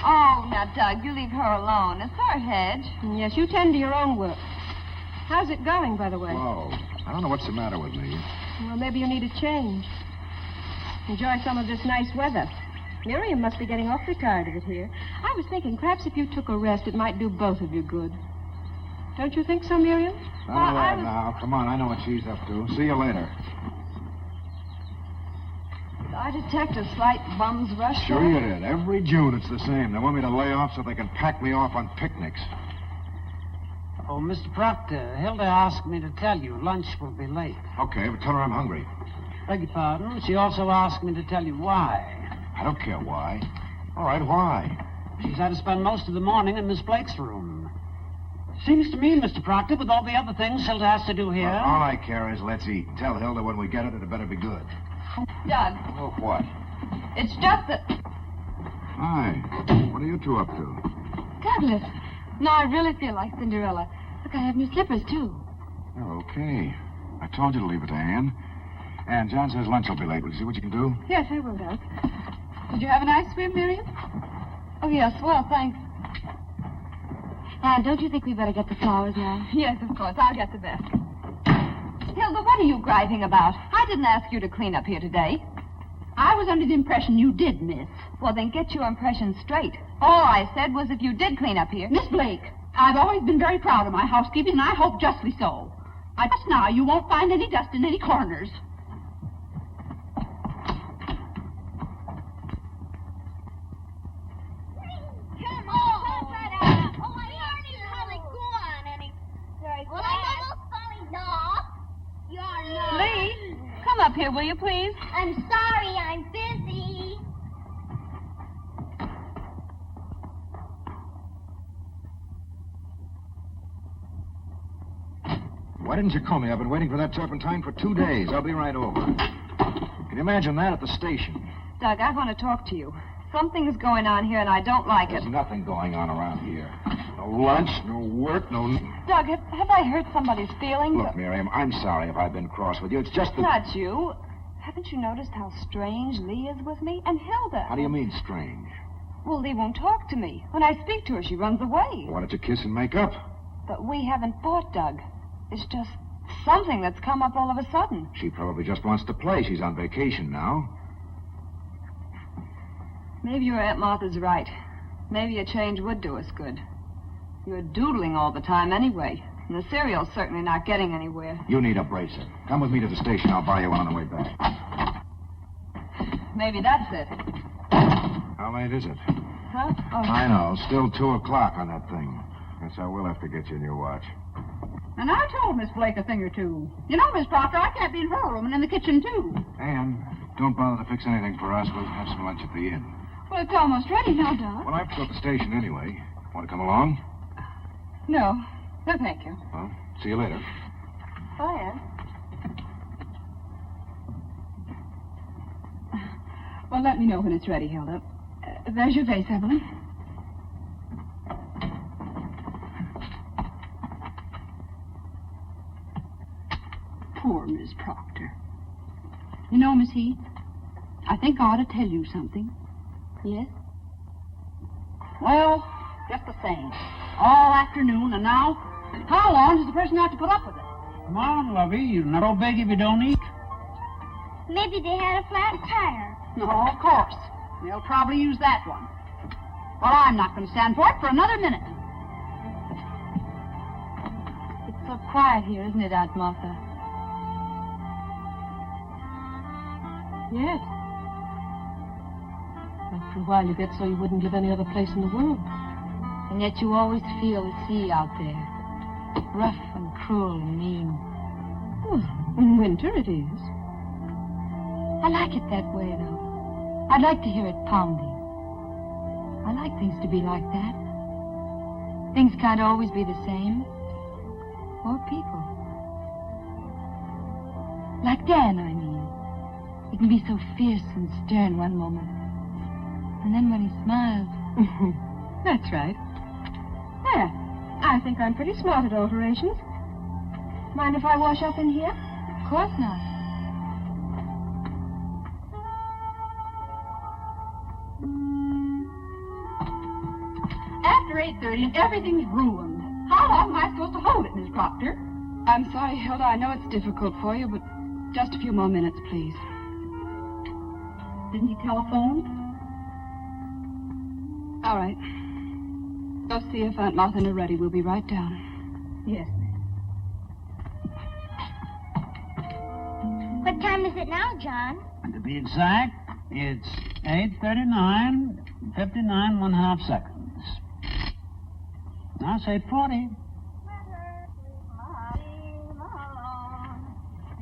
D: Oh, now, Doug, you leave her alone. It's her hedge.
G: Yes, you tend to your own work. How's it going, by the way?
C: Whoa. I don't know what's the matter with me.
G: Well, maybe you need a change. Enjoy some of this nice weather. Miriam must be getting awfully tired of it here. I was thinking perhaps if you took a rest, it might do both of you good. Don't you think so, Miriam?
C: Now, come on. I know what she's up to. See you later.
D: I detect a slight bum's rush.
C: Sure you did. Every June it's the same. They want me to lay off so they can pack me off on picnics.
I: Oh, Mr. Proctor, Hilda asked me to tell you lunch will be late.
C: Okay, but tell her I'm hungry.
I: Beg your pardon? She also asked me to tell you why.
C: I don't care why. All right, why?
I: She's had to spend most of the morning in Miss Blake's room. Seems to me, Mr. Proctor, with all the other things Hilda has to do here...
C: Well, all I care is let's eat. Tell Hilda when we get it, it better be good.
D: Doug,
C: Oh, what?
D: it's just that...
C: Hi. What are you two up to?
B: Douglas. No, I really feel like Cinderella. Look, I have new slippers, too.
C: Oh, okay. I told you to leave it to Anne. And John says lunch will be late. Will you see what you can do?
B: Yes, I will, Doug. Did you have a nice swim, Miriam? Oh, yes, well, thanks. Anne, don't you think we better get the flowers now?
D: Yes, of course. I'll get the basket. Hilda, what are you griping about? I didn't ask you to clean up here today. I was under the impression you did, miss. Well, then get your impression straight. All I said was if you did clean up here... Miss Blake, I've always been very proud of my housekeeping, and I hope justly so. Just now, you won't find any dust in any corners. Lee, come up here, will you, please?
H: I'm sorry, I'm busy.
C: Why didn't you call me? I've been waiting for that turpentine for 2 days. I'll be right over. Can you imagine that at the station?
D: Doug, I want to talk to you. Something is going on here, and I don't like
C: There's
D: it.
C: nothing going on around here. No lunch, no work, no...
D: Doug, have I hurt somebody's feelings?
C: Look, Miriam, I'm sorry if I've been cross with you. It's just that...
D: Not you. Haven't you noticed how strange Lee is with me? And Hilda.
C: How do you mean, strange?
D: Well, Lee won't talk to me. When I speak to her, she runs away.
C: Why don't you kiss and make up?
D: But we haven't fought, Doug. It's just something that's come up all of a sudden.
C: She probably just wants to play. She's on vacation now.
D: Maybe your Aunt Martha's right. Maybe a change would do us good. You're doodling all the time anyway, and the cereal's certainly not getting anywhere.
C: You need a bracer. Come with me to the station. I'll buy you one on the way back.
D: Maybe that's it.
C: How late is it?
D: Huh? Oh.
C: I know. Still 2 o'clock on that thing. Guess I will have to get you a new watch.
D: And I told Miss Blake a thing or two. You know, Miss Proctor, I can't be in her room and in the kitchen, too.
C: Anne, don't bother to fix anything for us. We'll have some lunch at the inn.
B: Well, it's almost ready now, Doug.
C: Well, I have to go to the station anyway. Want to come along?
D: No. No, thank you.
C: Well, see you later.
D: Bye, Anne.
B: Well, let me know when it's ready, Hilda. There's your vase, Evelyn.
D: Poor Miss Proctor. You know, Miss Heath, I think I ought to tell you something.
B: Yes?
D: Well, just the same. All afternoon, and now, how long does the person have to put up with it?
I: Come on, lovey. You're not all big if you don't eat.
H: Maybe they had a flat tire.
D: No, of course. They'll probably use that one. Well, I'm not going to stand for it for another minute.
B: It's so quiet here, isn't it, Aunt Martha?
J: Yes. After a while, you get so you wouldn't live any other place in the world.
B: And yet you always feel the sea out there. Rough and cruel and mean.
J: Well, in winter it is.
B: I like it that way, though. I'd like to hear it pounding. I like things to be like that. Things can't always be the same. Or people. Like Dan, I mean. He can be so fierce and stern one moment. And then when he smiles...
J: That's right. There. I think I'm pretty smart at alterations. Mind if I wash up in here?
B: Of course not.
D: After 8:30 and everything's ruined. How long am I supposed to hold it, Miss Proctor?
B: I'm sorry, Hilda. I know it's difficult for you, but just a few more minutes, please.
D: Didn't he telephone?
B: All right. Go see if Aunt Martha and are ready. We'll be right down.
D: Yes.
H: What time is it now, John?
I: And to be exact, it's 8:39, 59 1/2 seconds. Now say 40.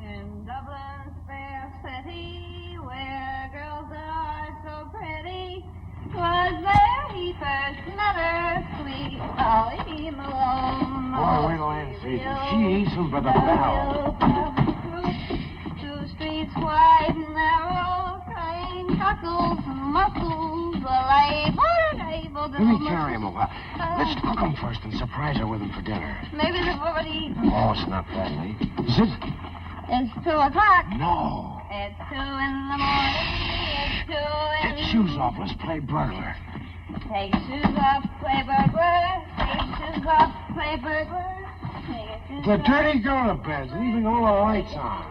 D: In Dublin's fair city, where girls are so pretty, was there he first met her, sweet Molly Malone.
C: Boy, wait till Ann sees him. She eats him for the barrel.
H: Two streets wide and narrow, crying cockles, mussels,
C: Let me carry him a while. Let's cook him first and surprise her with him for dinner.
H: Maybe they've already eaten.
C: Oh, it's not that late. Is it?
H: It's 2 o'clock.
C: No.
H: It's 2 in the morning. It's 2 in...
C: Get shoes off. Let's play burglar.
H: Take shoes off, play burglar. Take shoes off, play burglar.
C: The dirty girl of bed's leaving all the lights on.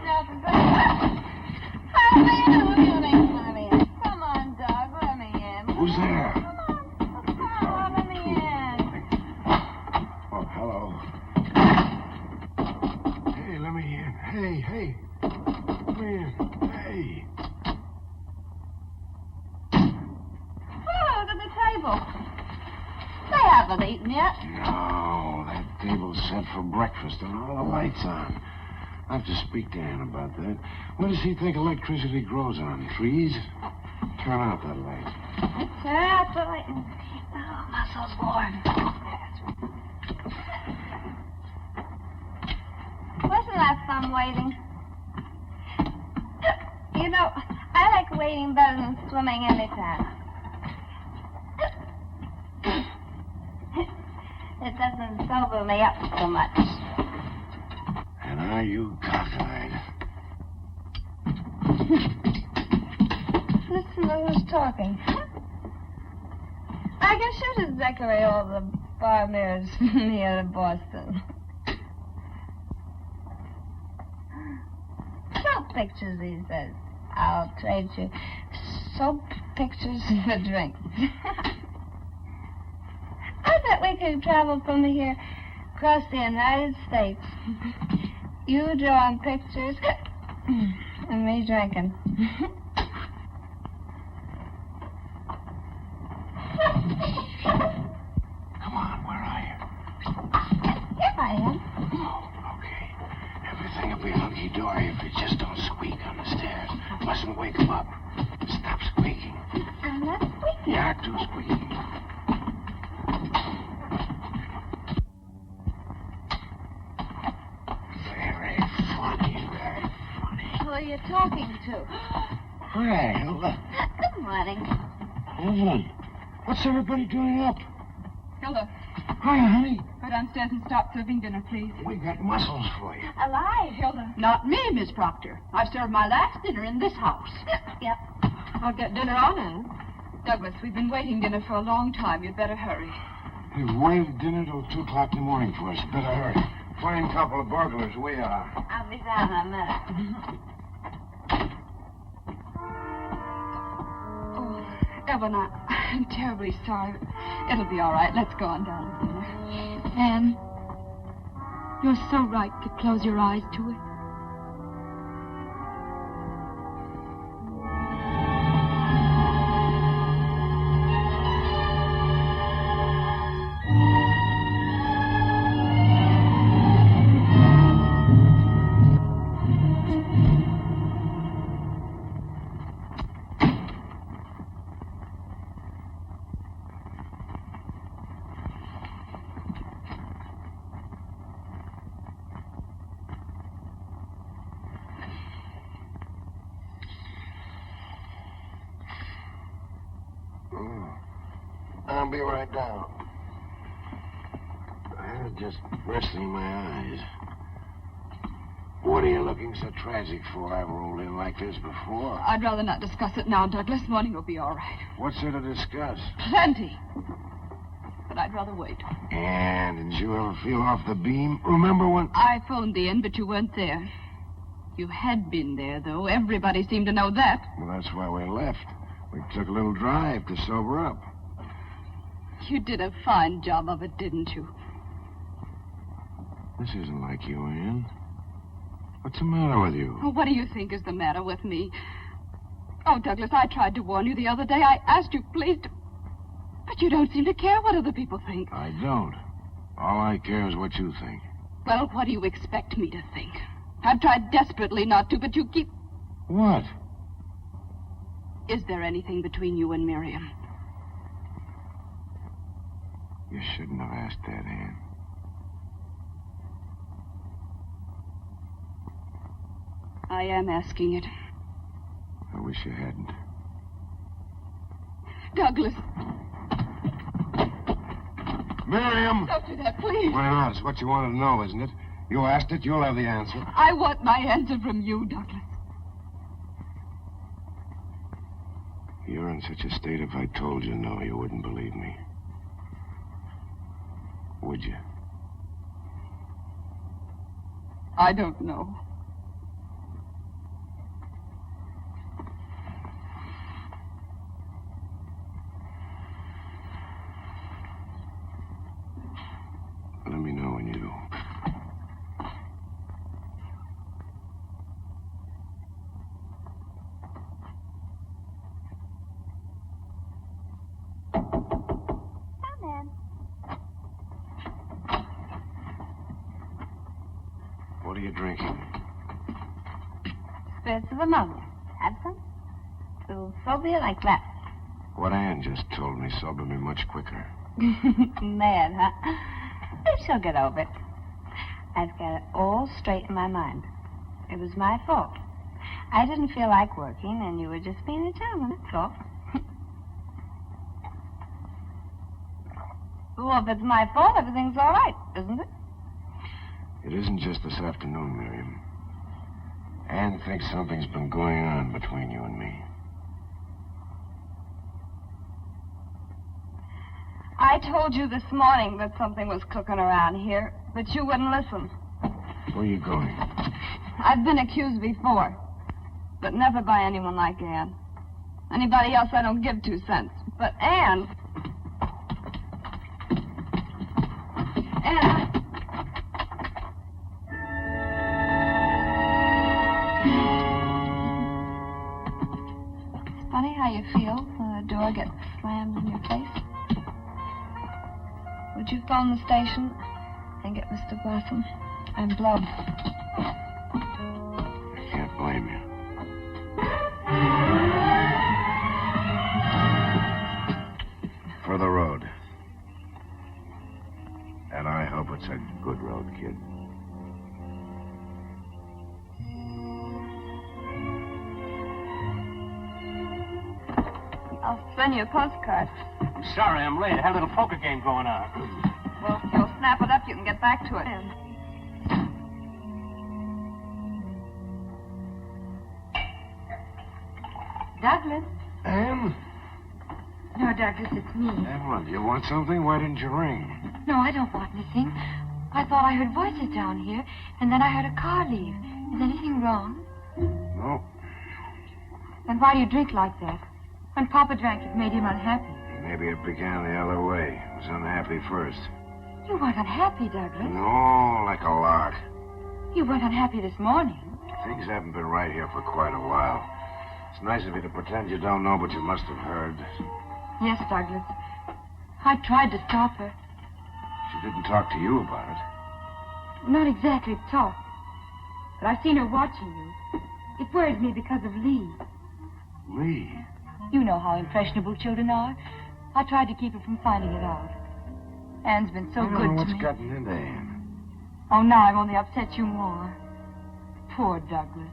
H: How do you make fun of me? Come on, Doug, let me in.
C: Who's there?
H: Come on, let me in.
C: Oh, hello. Hey, let me in. Hey. Let me in. Hey.
H: Oh, look at the table. They haven't eaten yet.
C: No, that table's set for breakfast and all the lights on. I'll have to speak to Ann about that. What does he think electricity grows on? Trees? Turn out that light.
H: Turn out the light. Oh, muscles warm. Wasn't that fun waiting? You know, I like waiting better than swimming anytime. It doesn't sober me up so much.
C: And are you cockeyed?
H: Listen to who's talking. I guess you should decorate all the bar mirrors here in Boston. Soap pictures, he says. I'll trade you soap pictures for drinks. I bet we could travel from here across the United States. You drawing pictures and me drinking.
C: Come on, where are you?
H: Here I am.
C: Oh, okay. Everything will be hunky-dory if you just don't squeak on the stairs. Mustn't wake him up. Stop squeaking.
H: I'm not squeaking.
C: You're too squeaky. Very funny.
H: Who are you talking to?
C: Hi, Hilda.
H: Good morning.
C: Evelyn, what's everybody doing up?
B: Hilda,
C: Hi, honey.
B: go downstairs and start serving dinner, please.
C: We got mussels for you.
H: Alive.
B: Hilda.
D: Not me, Miss Proctor. I've served my last dinner in this house.
H: Yep.
G: I'll get dinner on, Anne.
B: Douglas, we've been waiting dinner for a long time. You'd better hurry.
C: We've waited dinner till 2 o'clock in the morning for us. Better hurry. Fine couple of burglars we are.
H: I'll be down in a minute.
B: Oh, Evan, I'm terribly sorry. It'll be all right. Let's go on down to dinner.
J: Anne, you're so right to close your eyes to it.
C: I'll be right down. I was just resting my eyes. What are you looking so tragic for? I've rolled in like this before.
B: I'd rather not discuss it now, Douglas. Morning will be all right.
C: What's there to discuss?
B: Plenty. But I'd rather wait.
C: And didn't you ever feel off the beam? Remember when...
B: I phoned the inn, but you weren't there. You had been there, though. Everybody seemed to know that.
C: Well, that's why we left. We took a little drive to sober up.
B: You did a fine job of it, didn't you?
C: This isn't like you, Ann. What's the matter with you?
B: Oh, what do you think is the matter with me? Oh, Douglas, I tried to warn you the other day. I asked you, please, but you don't seem to care what other people think.
C: I don't. All I care is what you think.
B: Well, what do you expect me to think? I've tried desperately not to, but you keep...
C: What?
B: Is there anything between you and Miriam?
C: You shouldn't have asked that, Ann.
D: I am asking it.
C: I wish you hadn't.
D: Douglas,
C: Miriam!
D: don't do that, please.
C: Why not? It's what you wanted to know, isn't it? You asked it, you'll have the answer.
D: I want my answer from you, Douglas.
C: You're in such a state, if I told you no, you wouldn't believe me. Would you?
D: I don't know.
C: Let me know when you do.
H: Come in.
C: What are you drinking?
H: Spirits of ammonia. Have some? It'll sober you like that.
C: What Ann just told me sobered me much quicker.
H: Mad, huh? But she'll get over it. I've got it all straight in my mind. It was my fault. I didn't feel like working, and you were just being a gentleman, that's all. Well, if it's my fault, everything's all right, isn't it?
C: It isn't just this afternoon, Miriam. Ann thinks something's been going on between you and me.
H: I told you this morning that something was cooking around here, but you wouldn't listen.
C: Where are you going?
H: I've been accused before, but never by anyone like Ann. Anybody else, I don't give 2 cents. But Ann... Ann... It's funny how you feel when the door gets slammed in your face. Would you phone the station and get Mr. Blossom? I'm Blub.
C: I can't blame you. For the road. And I hope it's a good road, kid.
H: I'll send you a postcard.
I: I'm sorry I'm late. I had a little poker game going on.
H: Well, if you'll snap it up, you can get back to it.
B: Douglas?
C: Ann?
B: No, Douglas, it's me.
C: Evelyn, do you want something? Why didn't you ring?
B: No, I don't want anything. I thought I heard voices down here, and then I heard a car leave. Is anything wrong?
C: No.
B: Then why do you drink like that? When Papa drank, it made him unhappy.
C: Maybe it began the other way. It was unhappy first.
B: You weren't unhappy, Douglas.
C: No, like a lark.
B: You weren't unhappy this morning.
C: Things haven't been right here for quite a while. It's nice of you to pretend you don't know, but you must have heard.
B: Yes, Douglas. I tried to stop her.
C: She didn't talk to you about it.
B: Not exactly talk. But I seen her watching you. It worried me because of Lee.
C: Lee?
B: You know how impressionable children are. I tried to keep her from finding it out. Anne's been so
C: I don't
B: good
C: know
B: to
C: what's
B: me.
C: gotten into Ann.
B: Oh, now I've only upset you more. Poor Douglas.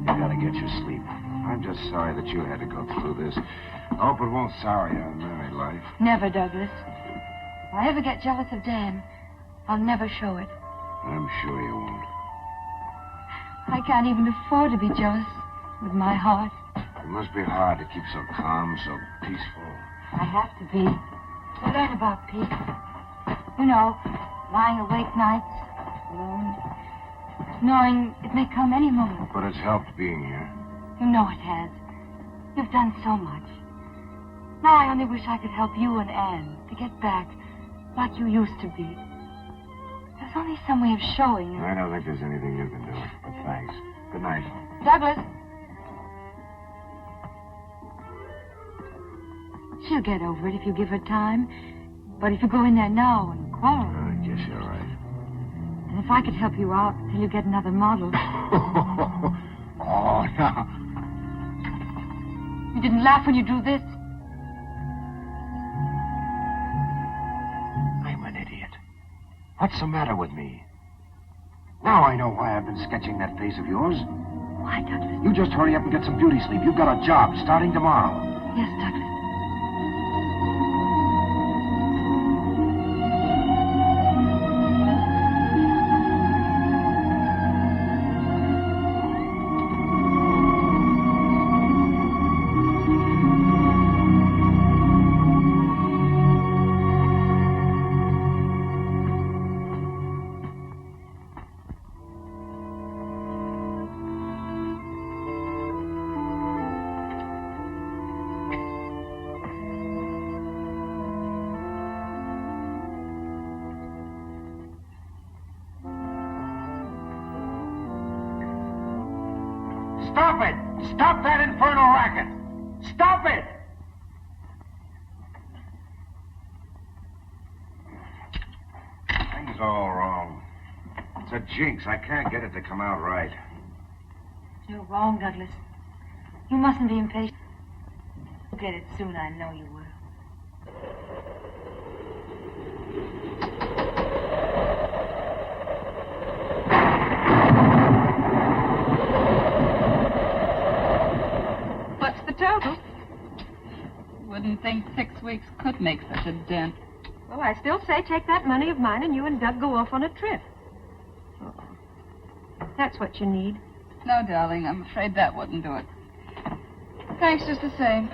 C: You gotta get your sleep. I'm just sorry that you had to go through this. I hope it won't sour you on married life.
B: Never, Douglas. If I ever get jealous of Dan, I'll never show it.
C: I'm sure you won't.
B: I can't even afford to be jealous with my heart.
C: It must be hard to keep so calm, so peaceful.
B: I have to be. To learn about peace. You know, lying awake nights, alone, knowing it may come any moment.
C: But it's helped being here.
B: You know it has. You've done so much. Now I only wish I could help you and Anne to get back like you used to be. There's only some way of showing.
C: I don't think there's anything you can do. But thanks. Good night.
B: Douglas. She'll get over it if you give her time. But if you go in there now and quarrel...
C: I guess you're right.
B: And if I could help you out till you get another model...
C: Oh, no.
B: You didn't laugh when you drew this?
C: I'm an idiot. What's the matter with me? Now I know why I've been sketching that face of yours.
B: Why, Douglas?
C: You just hurry up and get some beauty sleep. You've got a job starting tomorrow.
B: Yes, Douglas.
C: Stop it! Stop that infernal racket! Stop it! Things all wrong. It's a jinx. I can't get it to come out right.
B: You're wrong, Douglas. You mustn't be impatient. You'll get it soon, I know you will.
D: What's the total? Wouldn't think 6 weeks could make such a dent.
G: Well, I still say take that money of mine and you and Doug go off on a trip. Oh, that's what you need.
D: No, darling, I'm afraid that wouldn't do it. Thanks just the same.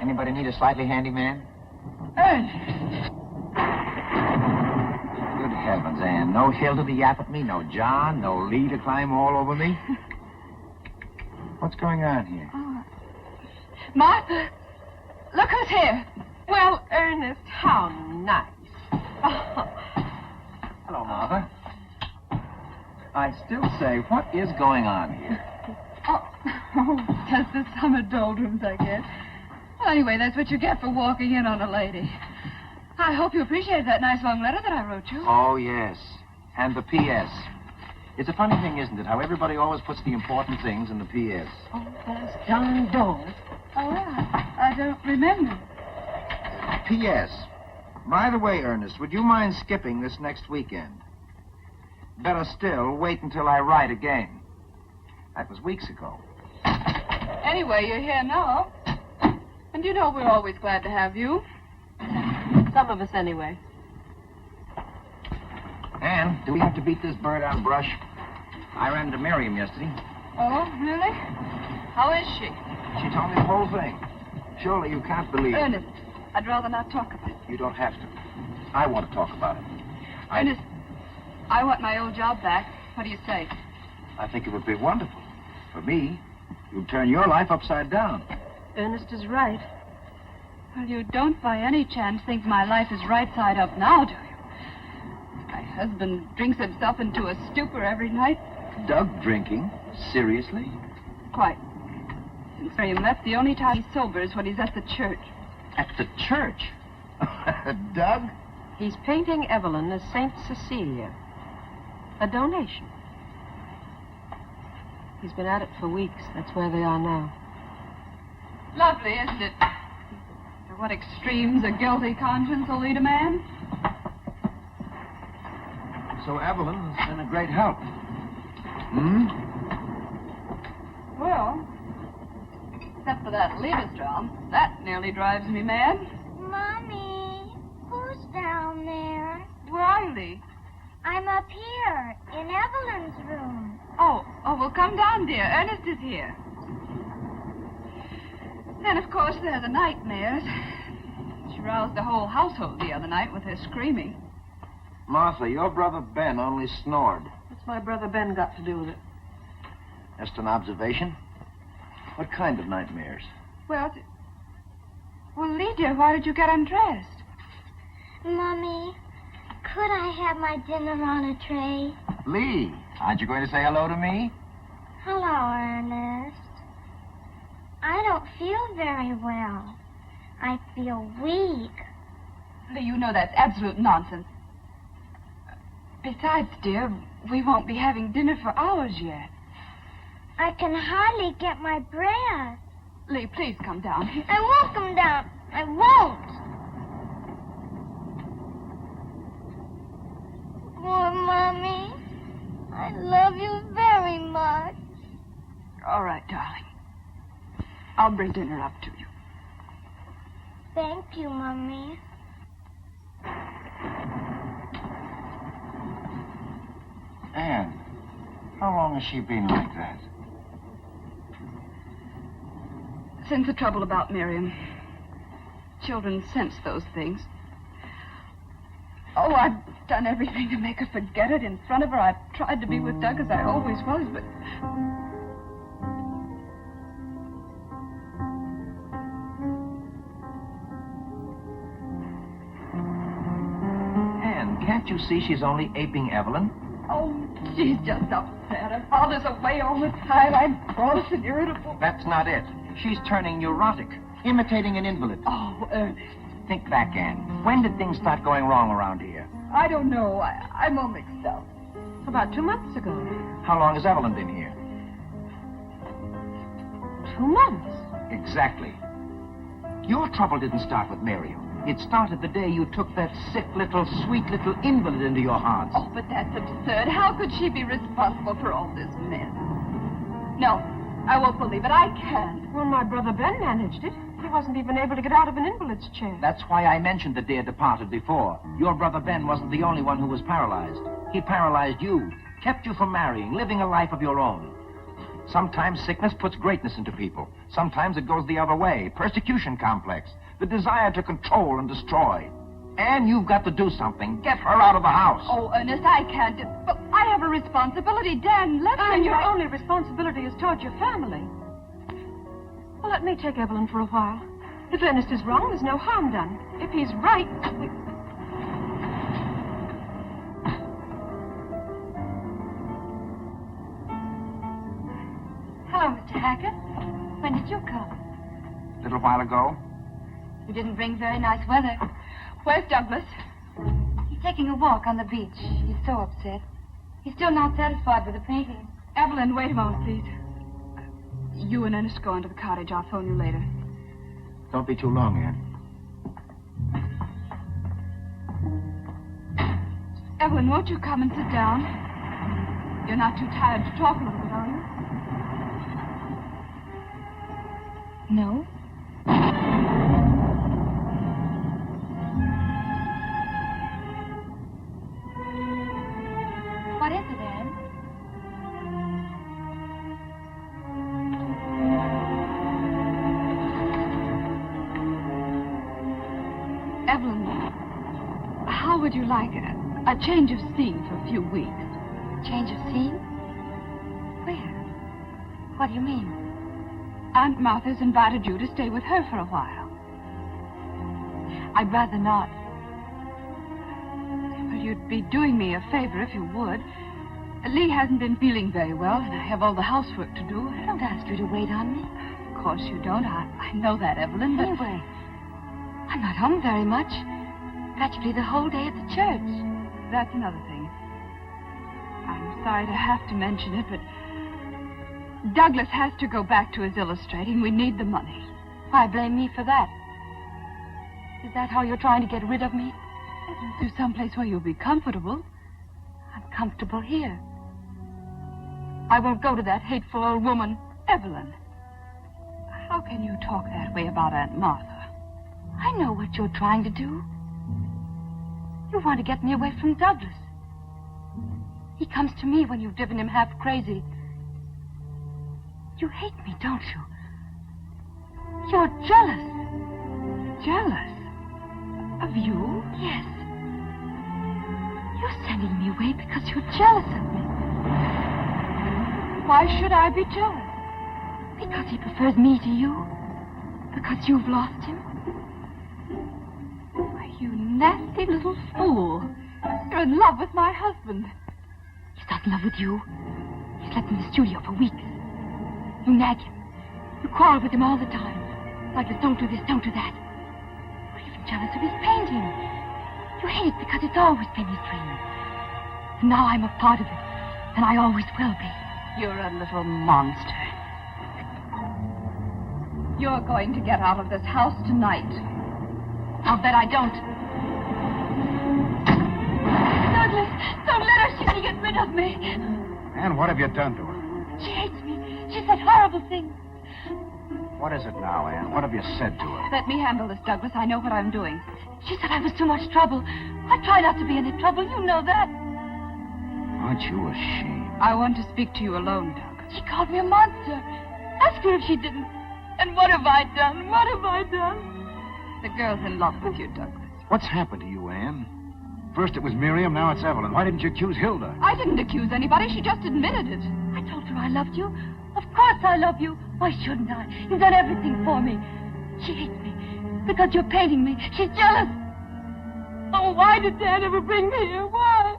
E: Anybody need a slightly handy man?
D: Ernest.
E: Good heavens, Anne. No Hilda to yap at me, no John, no Lee to climb all over me. What's going on here?
D: Oh. Martha, look who's here.
G: Well, Ernest, how nice.
E: Hello, Martha. I still say, what is going on here?
D: Oh, just the summer doldrums, I guess. Well, anyway, that's what you get for walking in on a lady. I hope you appreciated that nice long letter that I wrote you.
E: Oh, yes. And the P.S. It's a funny thing, isn't it, how everybody always puts the important things in the P.S.
G: Oh, that's John Dawes.
D: Oh, I don't remember.
E: P.S. By the way, Ernest, would you mind skipping this next weekend? Better still, wait until I write again. That was weeks ago.
D: Anyway, you're here now. And you know we're always glad to have you.
G: Some of us, anyway.
E: Anne, do we have to beat this bird on brush? I ran into Miriam yesterday.
D: Oh, really? How is she?
E: She told me the whole thing. Surely you can't believe it.
D: Ernest, I'd rather not talk about it.
E: You don't have to. I want to talk about it.
D: Ernest, I want my old job back. What do you say?
E: I think it would be wonderful. For me, you'd turn your life upside down.
G: Ernest is right.
D: Well, you don't by any chance think my life is right side up now, do you? My husband drinks himself into a stupor every night.
E: Doug drinking? Seriously?
D: Quite. Since Miriam left, the only time he sobers when he's at the church.
E: At the church? Doug?
G: He's painting Evelyn as Saint Cecilia. A donation. He's been at it for weeks. That's where they are now.
D: Lovely, isn't it? To what extremes a guilty conscience will lead a man?
E: So Evelyn has been a great help. Hmm?
D: Well, except for that Liebesdrom, that nearly drives me mad.
K: Mommy, who's down there?
D: Where are you, Lee?
K: I'm up here, in Evelyn's room.
D: Oh, well, come down, dear. Ernest is here. Then, of course, there are the nightmares. She roused the whole household the other night with her screaming.
E: Martha, your brother Ben only snored.
G: What's my brother Ben got to do with it?
E: Just an observation. What kind of nightmares?
D: Well, Lee, dear, why did you get undressed?
K: Mommy, could I have my dinner on a tray?
E: Lee, aren't you going to say hello to me?
K: Hello, Ernest. I don't feel very well. I feel weak.
D: Lee, you know that's absolute nonsense. Besides, dear, we won't be having dinner for hours yet.
K: I can hardly get my breath.
D: Lee, please come down.
K: I won't come down. I won't. Oh, Mommy. I love you very much.
D: All right, darling. I'll bring dinner up to you.
K: Thank you, Mommy.
E: Anne, how long has she been like that?
D: Since the trouble about Miriam. Children sense those things. Oh, I've done everything to make her forget it in front of her. I've tried to be with Doug as I always was, but...
E: Anne, can't you see she's only aping Evelyn?
D: Oh, she's just upset. Her father's away all the time. I'm cross and irritable.
E: That's not it. She's turning neurotic, imitating an invalid.
D: Oh, Ernest.
E: Think back, Anne. When did things start going wrong around here?
D: I don't know. I'm all mixed up.
G: About 2 months ago.
E: How long has Evelyn been here?
G: 2 months.
E: Exactly. Your trouble didn't start with Miriam. It started the day you took that sick little, sweet little invalid into your hearts.
D: Oh, but that's absurd. How could she be responsible for all this mess? No, I won't believe it. I can't.
G: Well, my brother Ben managed it. He wasn't even able to get out of an invalid's chair.
E: That's why I mentioned the dear departed before. Your brother Ben wasn't the only one who was paralyzed. He paralyzed you, kept you from marrying, living a life of your own. Sometimes sickness puts greatness into people. Sometimes it goes the other way. Persecution complex. The desire to control and destroy. And you've got to do something. Get her out of the house.
D: Oh, Ernest, I can't. But I have a responsibility. Dan, let me...
G: And your only responsibility is toward your family. Well, let me take Evelyn for a while. If Ernest is wrong, there's no harm done. If he's right,
H: Hello, Mr. Hackett. When did you come?
E: A little while ago.
H: You didn't bring very nice weather.
D: Where's Douglas?
H: He's taking a walk on the beach. He's so upset. He's still not satisfied with the painting.
D: Evelyn, wait a moment, please. You and Ernest go into the cottage. I'll phone you later.
E: Don't be too long, Anne.
D: Evelyn, won't you come and sit down? You're not too tired to talk a little bit, are you?
H: No. What is it, Anne?
D: Evelyn, how would you like a change of scene for a few weeks?
H: Change of scene? Where? What do you mean?
D: Aunt Martha's invited you to stay with her for a while.
H: I'd rather not.
D: Well, you'd be doing me a favor if you would. Lee hasn't been feeling very well, and I have all the housework to do.
H: I don't ask you to wait on me.
D: Of course you don't. I know that, Evelyn, but...
H: Anyway, I'm not home very much. Practically the whole day at the church.
D: That's another thing. I'm sorry to have to mention it, but Douglas has to go back to his illustrating. We need the money.
H: Why blame me for that? Is that how you're trying to get rid of me?
D: To someplace where you'll be comfortable.
H: I'm comfortable here. I won't go to that hateful old woman.
D: Evelyn, how can you talk that way about Aunt Martha?
H: I know what you're trying to do. You want to get me away from Douglas. He comes to me when you've driven him half crazy. You hate me, don't you? You're jealous.
D: Jealous? Of you?
H: Yes. You're sending me away because you're jealous of me.
D: Why should I be jealous?
H: Because he prefers me to you. Because you've lost him.
D: Why, you nasty little fool. You're in love with my husband.
H: He's not in love with you. He's slept in the studio for weeks. You nag him. You quarrel with him all the time. Like this, don't do this, don't do that. You're even jealous of his painting. You hate it because it's always been his dream. And now I'm a part of it. And I always will be.
D: You're a little monster. You're going to get out of this house tonight. I'll bet I don't.
H: Douglas, don't let her. She will get rid of me.
C: Anne, what have you done to her?
K: She hates me. She said horrible things.
C: What is it now, Anne? What have you said to her?
D: Let me handle this, Douglas. I know what I'm doing.
K: She said I was too much trouble. I try not to be any trouble. You know that.
C: Aren't you ashamed?
D: I want to speak to you alone, Doug.
K: She called me a monster. Ask her if she didn't. And what have I done? What have I done?
D: The girl's in love with you, Douglas.
C: What's happened to you, Anne? First it was Miriam, now it's Evelyn. Why didn't you accuse Hilda?
D: I didn't accuse anybody. She just admitted it.
K: I told her I loved you. Of course I love you. Why shouldn't I? You've done everything for me. She hates me because you're painting me. She's jealous. Oh, why did Dad ever bring me here? Why?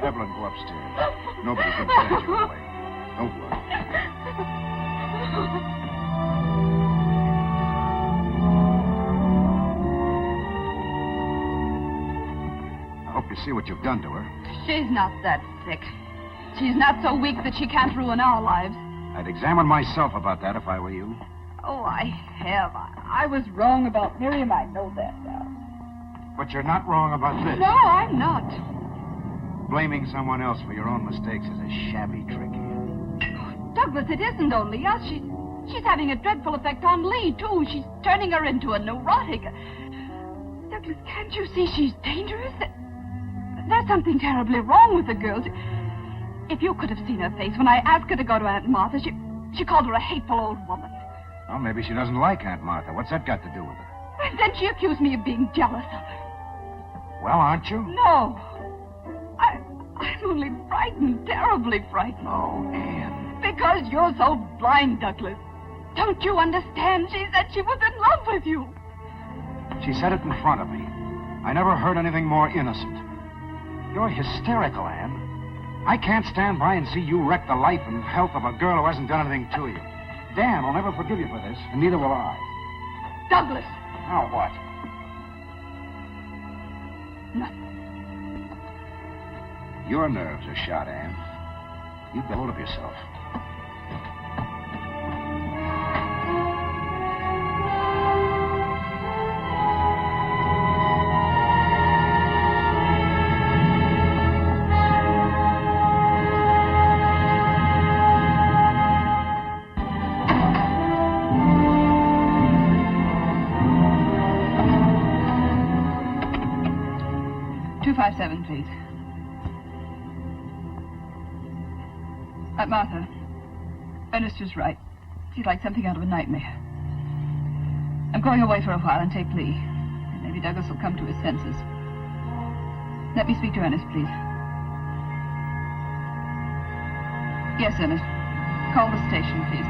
C: Evelyn, go upstairs. Nobody can stand you away. Don't worry. I hope you see what you've done to her.
D: She's not that sick. She's not so weak that she can't ruin our lives.
C: I'd examine myself about that if I were you.
D: Oh, I have. I was wrong about Miriam. I know that now.
C: But you're not wrong about this.
D: No, I'm not.
C: Blaming someone else for your own mistakes is a shabby trick, Anne.
D: Douglas, it isn't only us. She's having a dreadful effect on Lee, too. She's turning her into a neurotic. Douglas, can't you see she's dangerous? There's something terribly wrong with the girl. If you could have seen her face when I asked her to go to Aunt Martha, she called her a hateful old woman.
C: Well, maybe she doesn't like Aunt Martha. What's that got to do with her?
D: And then she accused me of being jealous of her.
C: Well, aren't you?
D: No. I'm only frightened, terribly frightened.
C: Oh, Anne.
D: Because you're so blind, Douglas. Don't you understand? She said she was in love with you.
C: She said it in front of me. I never heard anything more innocent. You're hysterical, Anne. I can't stand by and see you wreck the life and health of a girl who hasn't done anything to you. Dan will never forgive you for this, and neither will I.
D: Douglas!
C: Now what?
D: Nothing.
C: Your nerves are shot, Anne. You get hold of yourself.
D: Please. Martha, Ernest was right. She's like something out of a nightmare. I'm going away for a while and take Lee. Maybe Douglas will come to his senses. Let me speak to Ernest, please. Yes, Ernest. Call the station, please.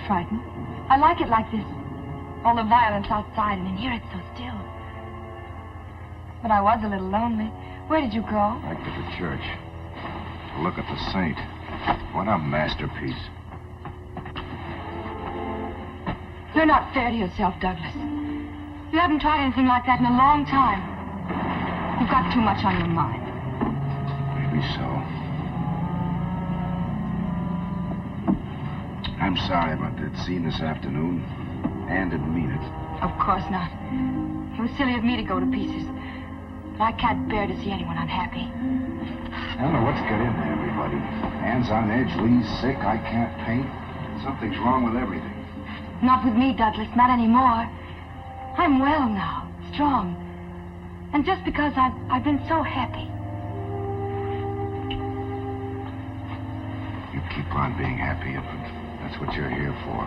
K: frightened. I like it like this. All the violence outside, and in here it's so still. But I was a little lonely. Where did you go?
C: Back to the church. To look at the saint. What a masterpiece.
K: You're not fair to yourself, Douglas. You haven't tried anything like that in a long time. You've got too much on your mind.
C: Maybe so. I'm sorry about that scene this afternoon. Anne didn't mean it.
K: Of course not. It was silly of me to go to pieces. But I can't bear to see anyone unhappy.
C: I don't know what's got into everybody. Anne's on edge, Lee's sick, I can't paint. Something's wrong with everything.
K: Not with me, Douglas, not anymore. I'm well now, strong. And just because I've been so happy.
C: You keep on being happy, Infant. That's what you're here for.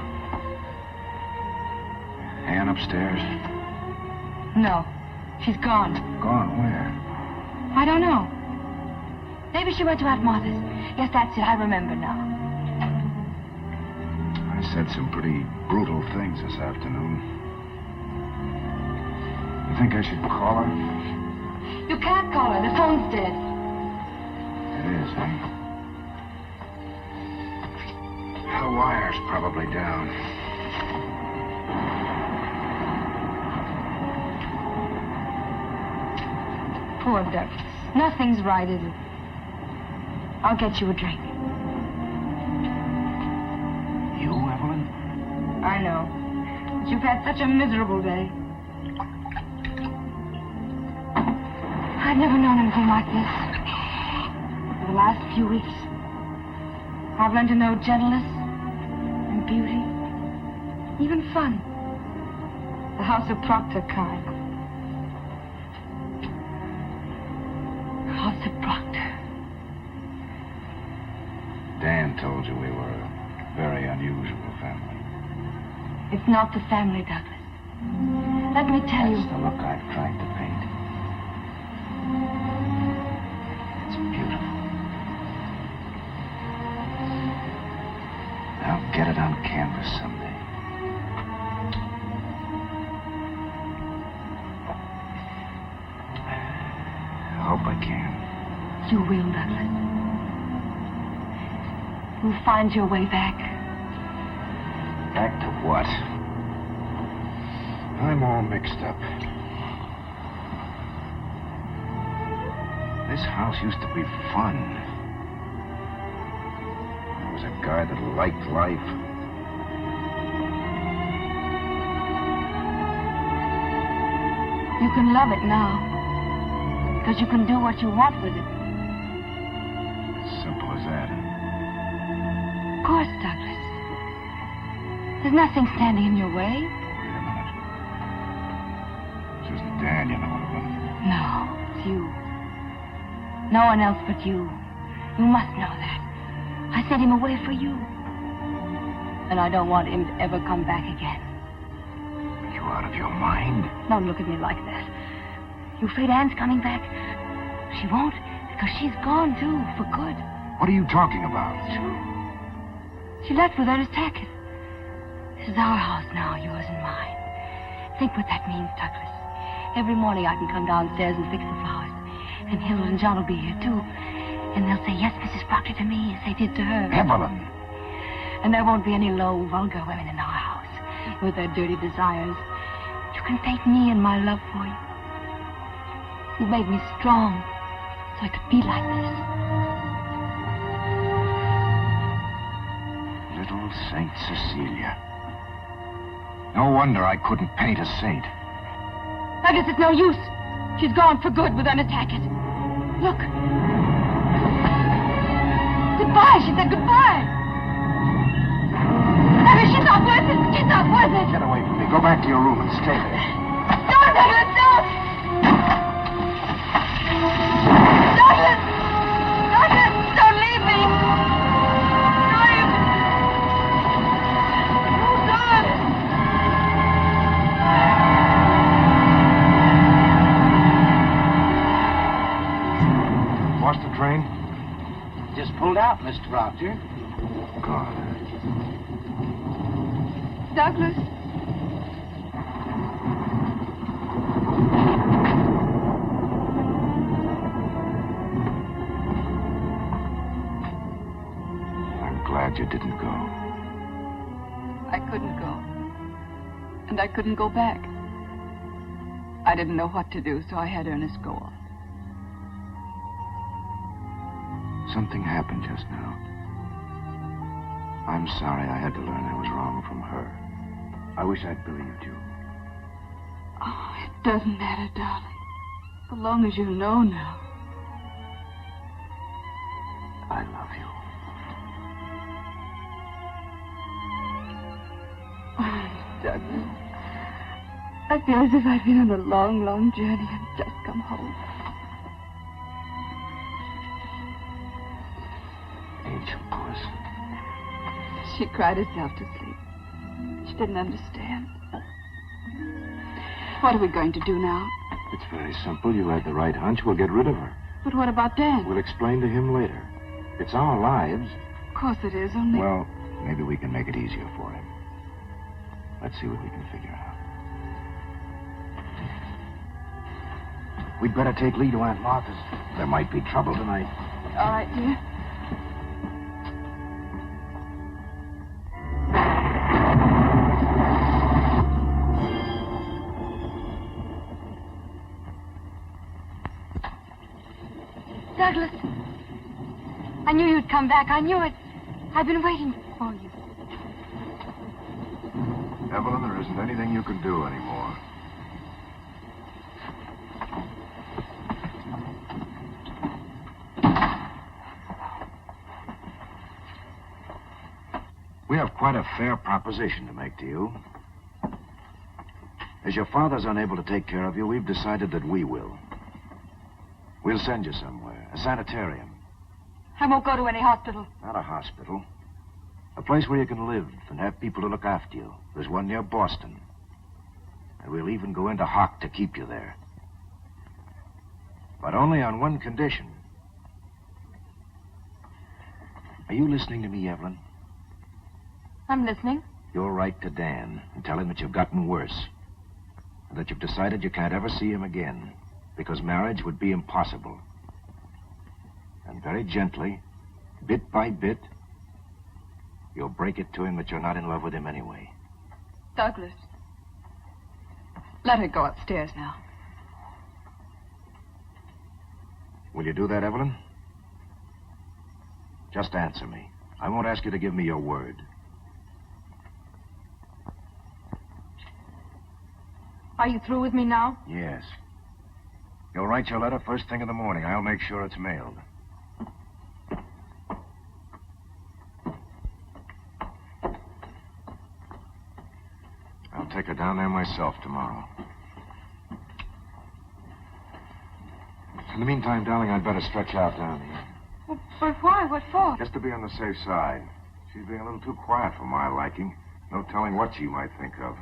C: Anne upstairs?
K: No, she's gone.
C: Gone where?
K: I don't know. Maybe she went to Aunt Martha's. Yes, that's it, I remember now.
C: I said some pretty brutal things this afternoon. You think I should call her?
K: You can't call her. The phone's dead.
C: It is, eh? The wire's probably down.
K: Poor Douglas. Nothing's right, is it? I'll get you a drink.
C: You, Evelyn?
K: I know. But you've had such a miserable day. I've never known anything like this. For the last few weeks, I've learned to know gentleness and beauty, even fun. The House of Proctor kind. The House of Proctor.
C: Dan told you we were a very unusual family.
K: It's not the family, Douglas. Let me tell you.
C: That's the look I've tried to paint. It's beautiful. I'll get it on canvas someday. I hope I can.
K: You will, Douglas. You'll find your way back.
C: Back to what? I'm all mixed up. This house used to be fun. I was a guy that liked life.
K: You can love it now. Because you can do what you want with it.
C: Simple as that.
K: Of course, Douglas. There's nothing standing in your way.
C: Wait a minute. This isn't Dan, you know, Evelyn.
K: No, it's you. No one else but you. You must know that. I sent him away for you. And I don't want him to ever come back again.
C: Are you out of your mind?
K: Don't look at me like that. You afraid Anne's coming back? She won't, because she's gone, too, for good.
C: What are you talking about?
K: It's true. She left with Ernest Hackett. This is our house now, yours and mine. Think what that means, Douglas. Every morning I can come downstairs and fix the flowers. And Hilda and John will be here, too. And they'll say, yes, Mrs. Proctor, to me, as they did to her.
C: Evelyn!
K: And there won't be any low, vulgar women in our house with their dirty desires. You can thank me and my love for you. You made me strong so I could be like this.
C: Little Saint Cecilia. No wonder I couldn't paint a saint.
K: I guess it's no use. She's gone for good with Ernest Hackett. Look. Goodbye. She said goodbye. She's not worth it. She's not worth it.
C: Get away from me. Go back to your room and stay there.
K: Don't, Douglas, don't. Douglas! Douglas, don't leave me.
C: Lost the train?
I: Just pulled out, Mr. Proctor.
C: God.
B: Douglas.
C: I'm glad you didn't go.
B: I couldn't go. And I couldn't go back. I didn't know what to do, so I had Ernest go on.
C: Something happened just now. I'm sorry I had to learn I was wrong from her. I wish I'd believed you.
B: Oh, it doesn't matter, darling. So long as you know now.
C: I love you.
B: Oh, Douglas. I feel as if I've been on a long, long journey and just come home.
C: Angel puss.
B: She cried herself to sleep. She didn't understand. What are we going to do now?
C: It's very simple. You had the right hunch. We'll get rid of her.
B: But what about Dan?
C: We'll explain to him later. It's our lives.
B: Of course it is, only...
C: Well, maybe we can make it easier for him. Let's see what we can figure out. We'd better take Lee to Aunt Martha's. There might be trouble tonight.
B: All right, dear.
K: Douglas, I knew you'd come back. I knew it. I've been waiting for you.
C: Evelyn, there isn't anything you can do anymore. We have quite a fair proposition to make to you. As your father's unable to take care of you, we've decided that we will. We'll send you somewhere, a sanitarium.
K: I won't go to any hospital.
C: Not a hospital. A place where you can live and have people to look after you. There's one near Boston. And we'll even go into hock to keep you there. But only on one condition. Are you listening to me, Evelyn?
K: I'm listening.
C: You'll write to Dan and tell him that you've gotten worse. And that you've decided you can't ever see him again. Because marriage would be impossible. And very gently, bit by bit, you'll break it to him that you're not in love with him anyway.
B: Douglas, let her go upstairs now.
C: Will you do that, Evelyn? Just answer me. I won't ask you to give me your word.
K: Are you through with me now?
C: Yes. You'll write your letter first thing in the morning. I'll make sure it's mailed. I'll take her down there myself tomorrow. In the meantime, darling, I'd better stretch out down here.
K: But why? What for?
C: Just to be on the safe side. She's being a little too quiet for my liking. No telling what she might think of.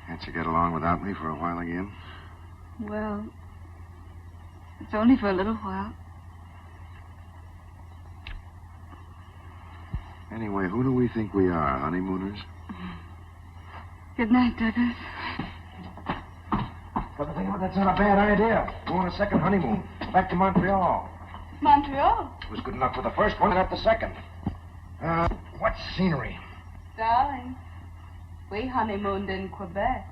C: Can't you get along without me for a while again?
B: Well, it's only for a little while.
C: Anyway, who do we think we are, honeymooners?
B: Good night, Douglas.
E: But that's not a bad idea. Go on a second honeymoon. Back to Montreal.
B: Montreal?
E: It was good enough for the first one, not the second. What scenery?
B: Darling, we honeymooned in Quebec.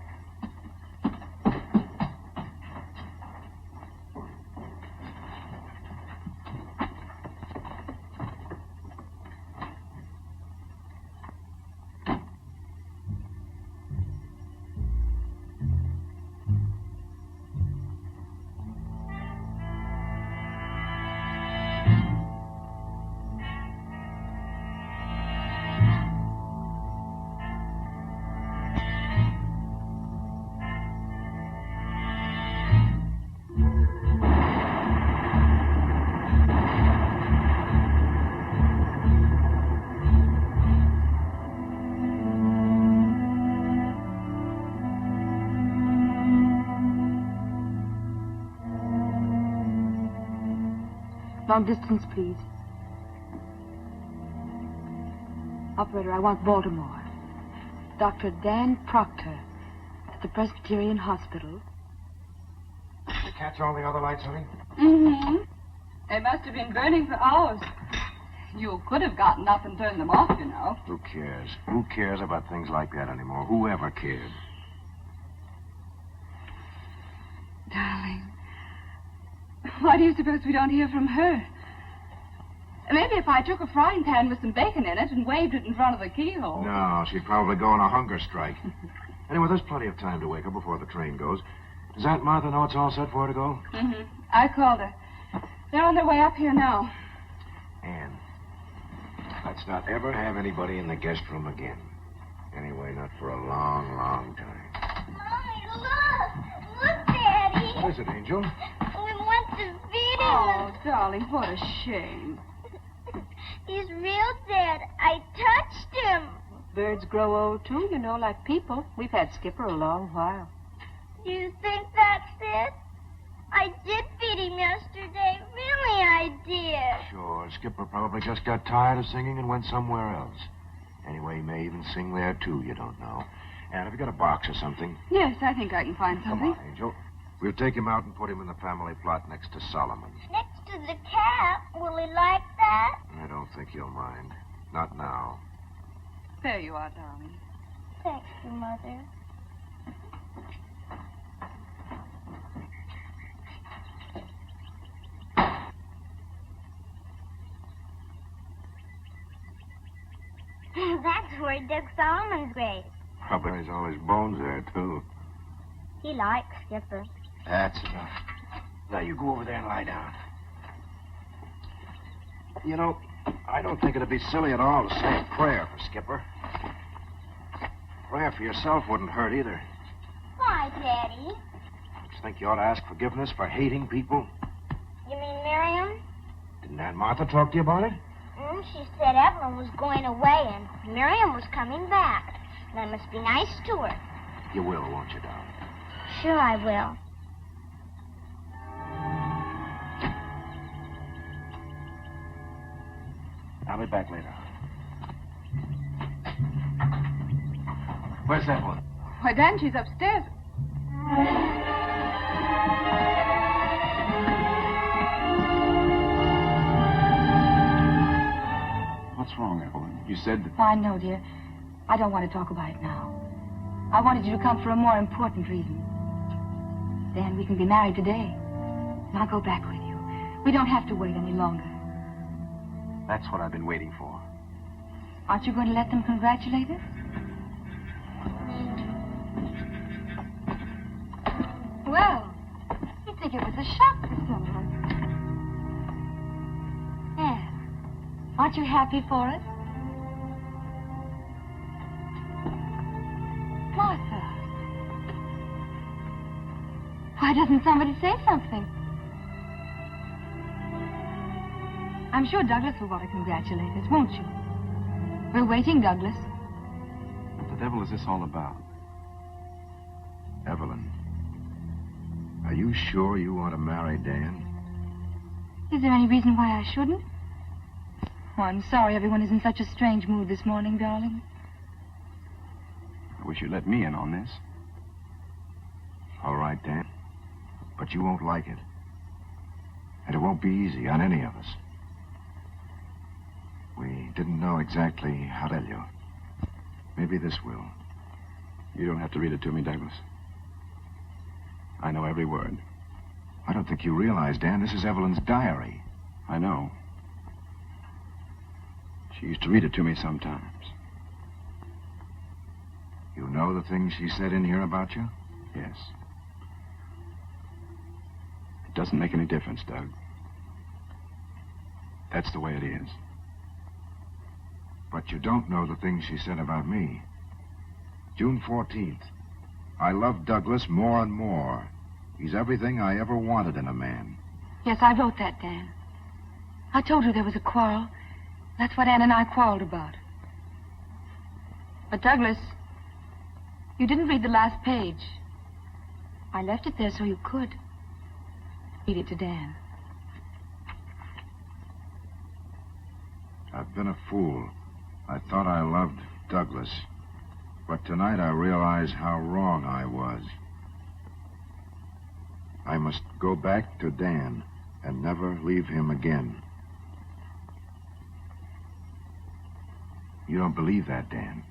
K: Long distance, please.
B: Operator, I want Baltimore. Dr. Dan Proctor at the Presbyterian Hospital.
C: Did you catch all the other lights, honey?
D: Mm-hmm. They must have been burning for hours. You could have gotten up and turned them off, you know.
C: Who cares? Who cares about things like that anymore? Who ever cared?
D: Darling, why do you suppose we don't hear from her? Maybe if I took a frying pan with some bacon in it and waved it in front of the keyhole.
C: No, she'd probably go on a hunger strike. Anyway, there's plenty of time to wake her before the train goes. Does Aunt Martha know it's all set for her to go?
D: Mm-hmm. I called her. They're on their way up here now.
C: Anne, let's not ever have anybody in the guest room again. Anyway, not for a long, long time.
L: Mommy, look! Look, Daddy!
C: What is it, Angel?
L: We went to feed him.
D: Oh, darling, what a shame.
L: He's real dead. I touched him.
G: Birds grow old, too, you know, like people. We've had Skipper a long while.
L: Do you think that's it? I did feed him yesterday. Really, I did.
C: Sure, Skipper probably just got tired of singing and went somewhere else. Anyway, he may even sing there, too, you don't know. Anne, have you got a box or something?
D: Yes, I think I can find something.
C: Come on, Angel. We'll take him out and put him in the family plot next to Solomon.
L: Next to the cat. Will he like that?
C: I don't think he'll mind. Not now.
D: There you are, darling.
L: Thank you, Mother. That's where he dug Solomon's grave.
C: Probably has all his bones there, too.
L: He likes Skipper.
C: That's enough. Now, you go over there and lie down. You know, I don't think it'd be silly at all to say a prayer for Skipper. Prayer for yourself wouldn't hurt either.
L: Why, Daddy?
C: Don't you think you ought to ask forgiveness for hating people?
L: You mean Miriam?
C: Didn't Aunt Martha talk to you about it?
L: She said Evelyn was going away and Miriam was coming back. And I must be nice to her.
C: You will, won't you, darling?
L: Sure I will.
C: I'll be back later. Where's that one?
D: Why, Dan, she's upstairs.
F: What's wrong, Evelyn? You said that...
B: Oh, I know, dear. I don't want to talk about it now. I wanted you to come for a more important reason. Then we can be married today. And I'll go back with you. We don't have to wait any longer.
C: That's what I've been waiting for.
B: Aren't you going to let them congratulate us? Well, you'd think it was a shock to someone. Anne, aren't you happy for us? Martha. Why doesn't somebody say something? I'm sure Douglas will want to congratulate us, won't you? We're waiting, Douglas.
F: What the devil is this all about?
C: Evelyn, are you sure you want to marry Dan?
B: Is there any reason why I shouldn't? Oh, I'm sorry everyone is in such a strange mood this morning, darling.
F: I wish you'd let me in on this.
C: All right, Dan. But you won't like it. And it won't be easy on any of us. We didn't know exactly how to tell you. Maybe this will.
F: You don't have to read it to me, Douglas. I know every word.
C: I don't think you realize, Dan, this is Evelyn's diary.
F: I know. She used to read it to me sometimes.
C: You know the things she said in here about you?
F: Yes. It doesn't make any difference, Doug. That's the way it is.
C: But you don't know the things she said about me. June 14th. I love Douglas more and more. He's everything I ever wanted in a man.
B: Yes, I wrote that, Dan. I told her there was a quarrel. That's what Ann and I quarreled about. But, Douglas, you didn't read the last page. I left it there so you could. Read it to Dan.
C: I've been a fool. I thought I loved Douglas, but tonight I realize how wrong I was. I must go back to Dan and never leave him again. You don't believe that, Dan?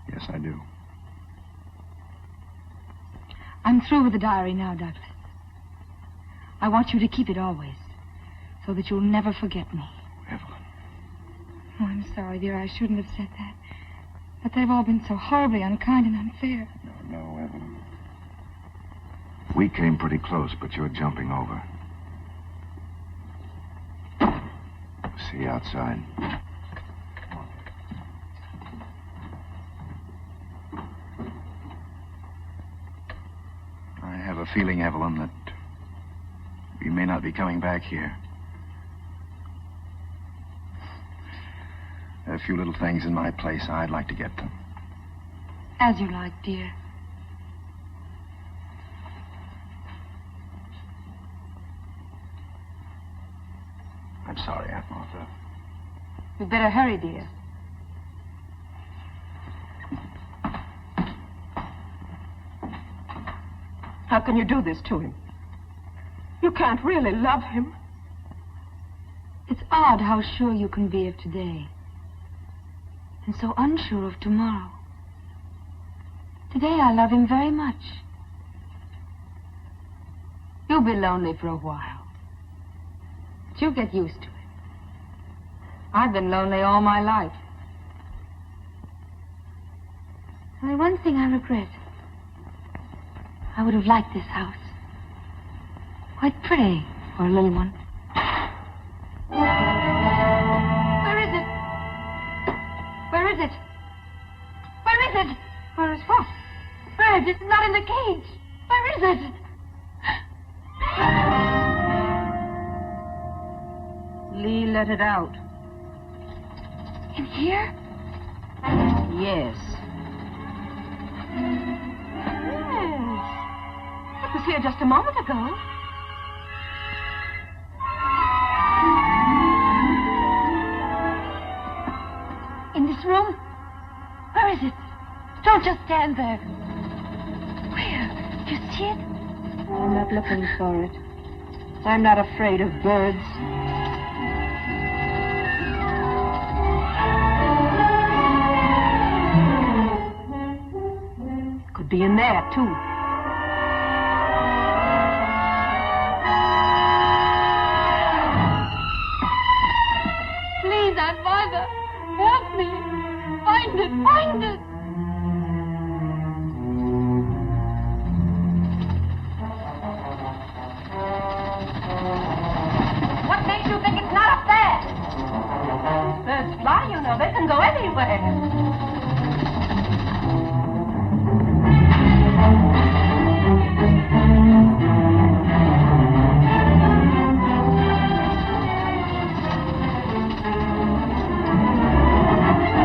F: Yes, I do.
B: I'm through with the diary now, Douglas. I want you to keep it always, so that you'll never forget me.
F: Evelyn.
B: Oh, I'm sorry, dear. I shouldn't have said that. But they've all been so horribly unkind and unfair.
C: No, Evelyn. We came pretty close, but you're jumping over. See you outside.
F: I have a feeling, Evelyn, that we may not be coming back here. There are a few little things in my place. I'd like to get them.
B: As you like, dear.
F: I'm sorry, Aunt Martha.
B: You'd better hurry, dear.
G: How can you do this to him? You can't really love him.
B: It's odd how sure you can be of today, and so unsure of tomorrow. Today I love him very much. You'll be lonely for a while, but you'll get used to it. I've been lonely all my life. Only one thing I regret. I would have liked this house. Quite pretty for a little one. Where is it? Where is it? Where is it? Where is what? Fred, it's not in the cage. Where is it?
G: Lee let it out.
B: In here?
G: Yes. It was here just a moment ago.
B: In this room? Where is it? Don't just stand there. Where? Do you see it?
G: I'm not looking for it. I'm not afraid of birds. Could be in there, too.
B: Please, Aunt Martha, help me. Find it, find it.
G: What makes you think it's not up there? Birds fly, you know. They can go anywhere.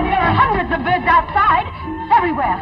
G: There are hundreds of birds outside, everywhere.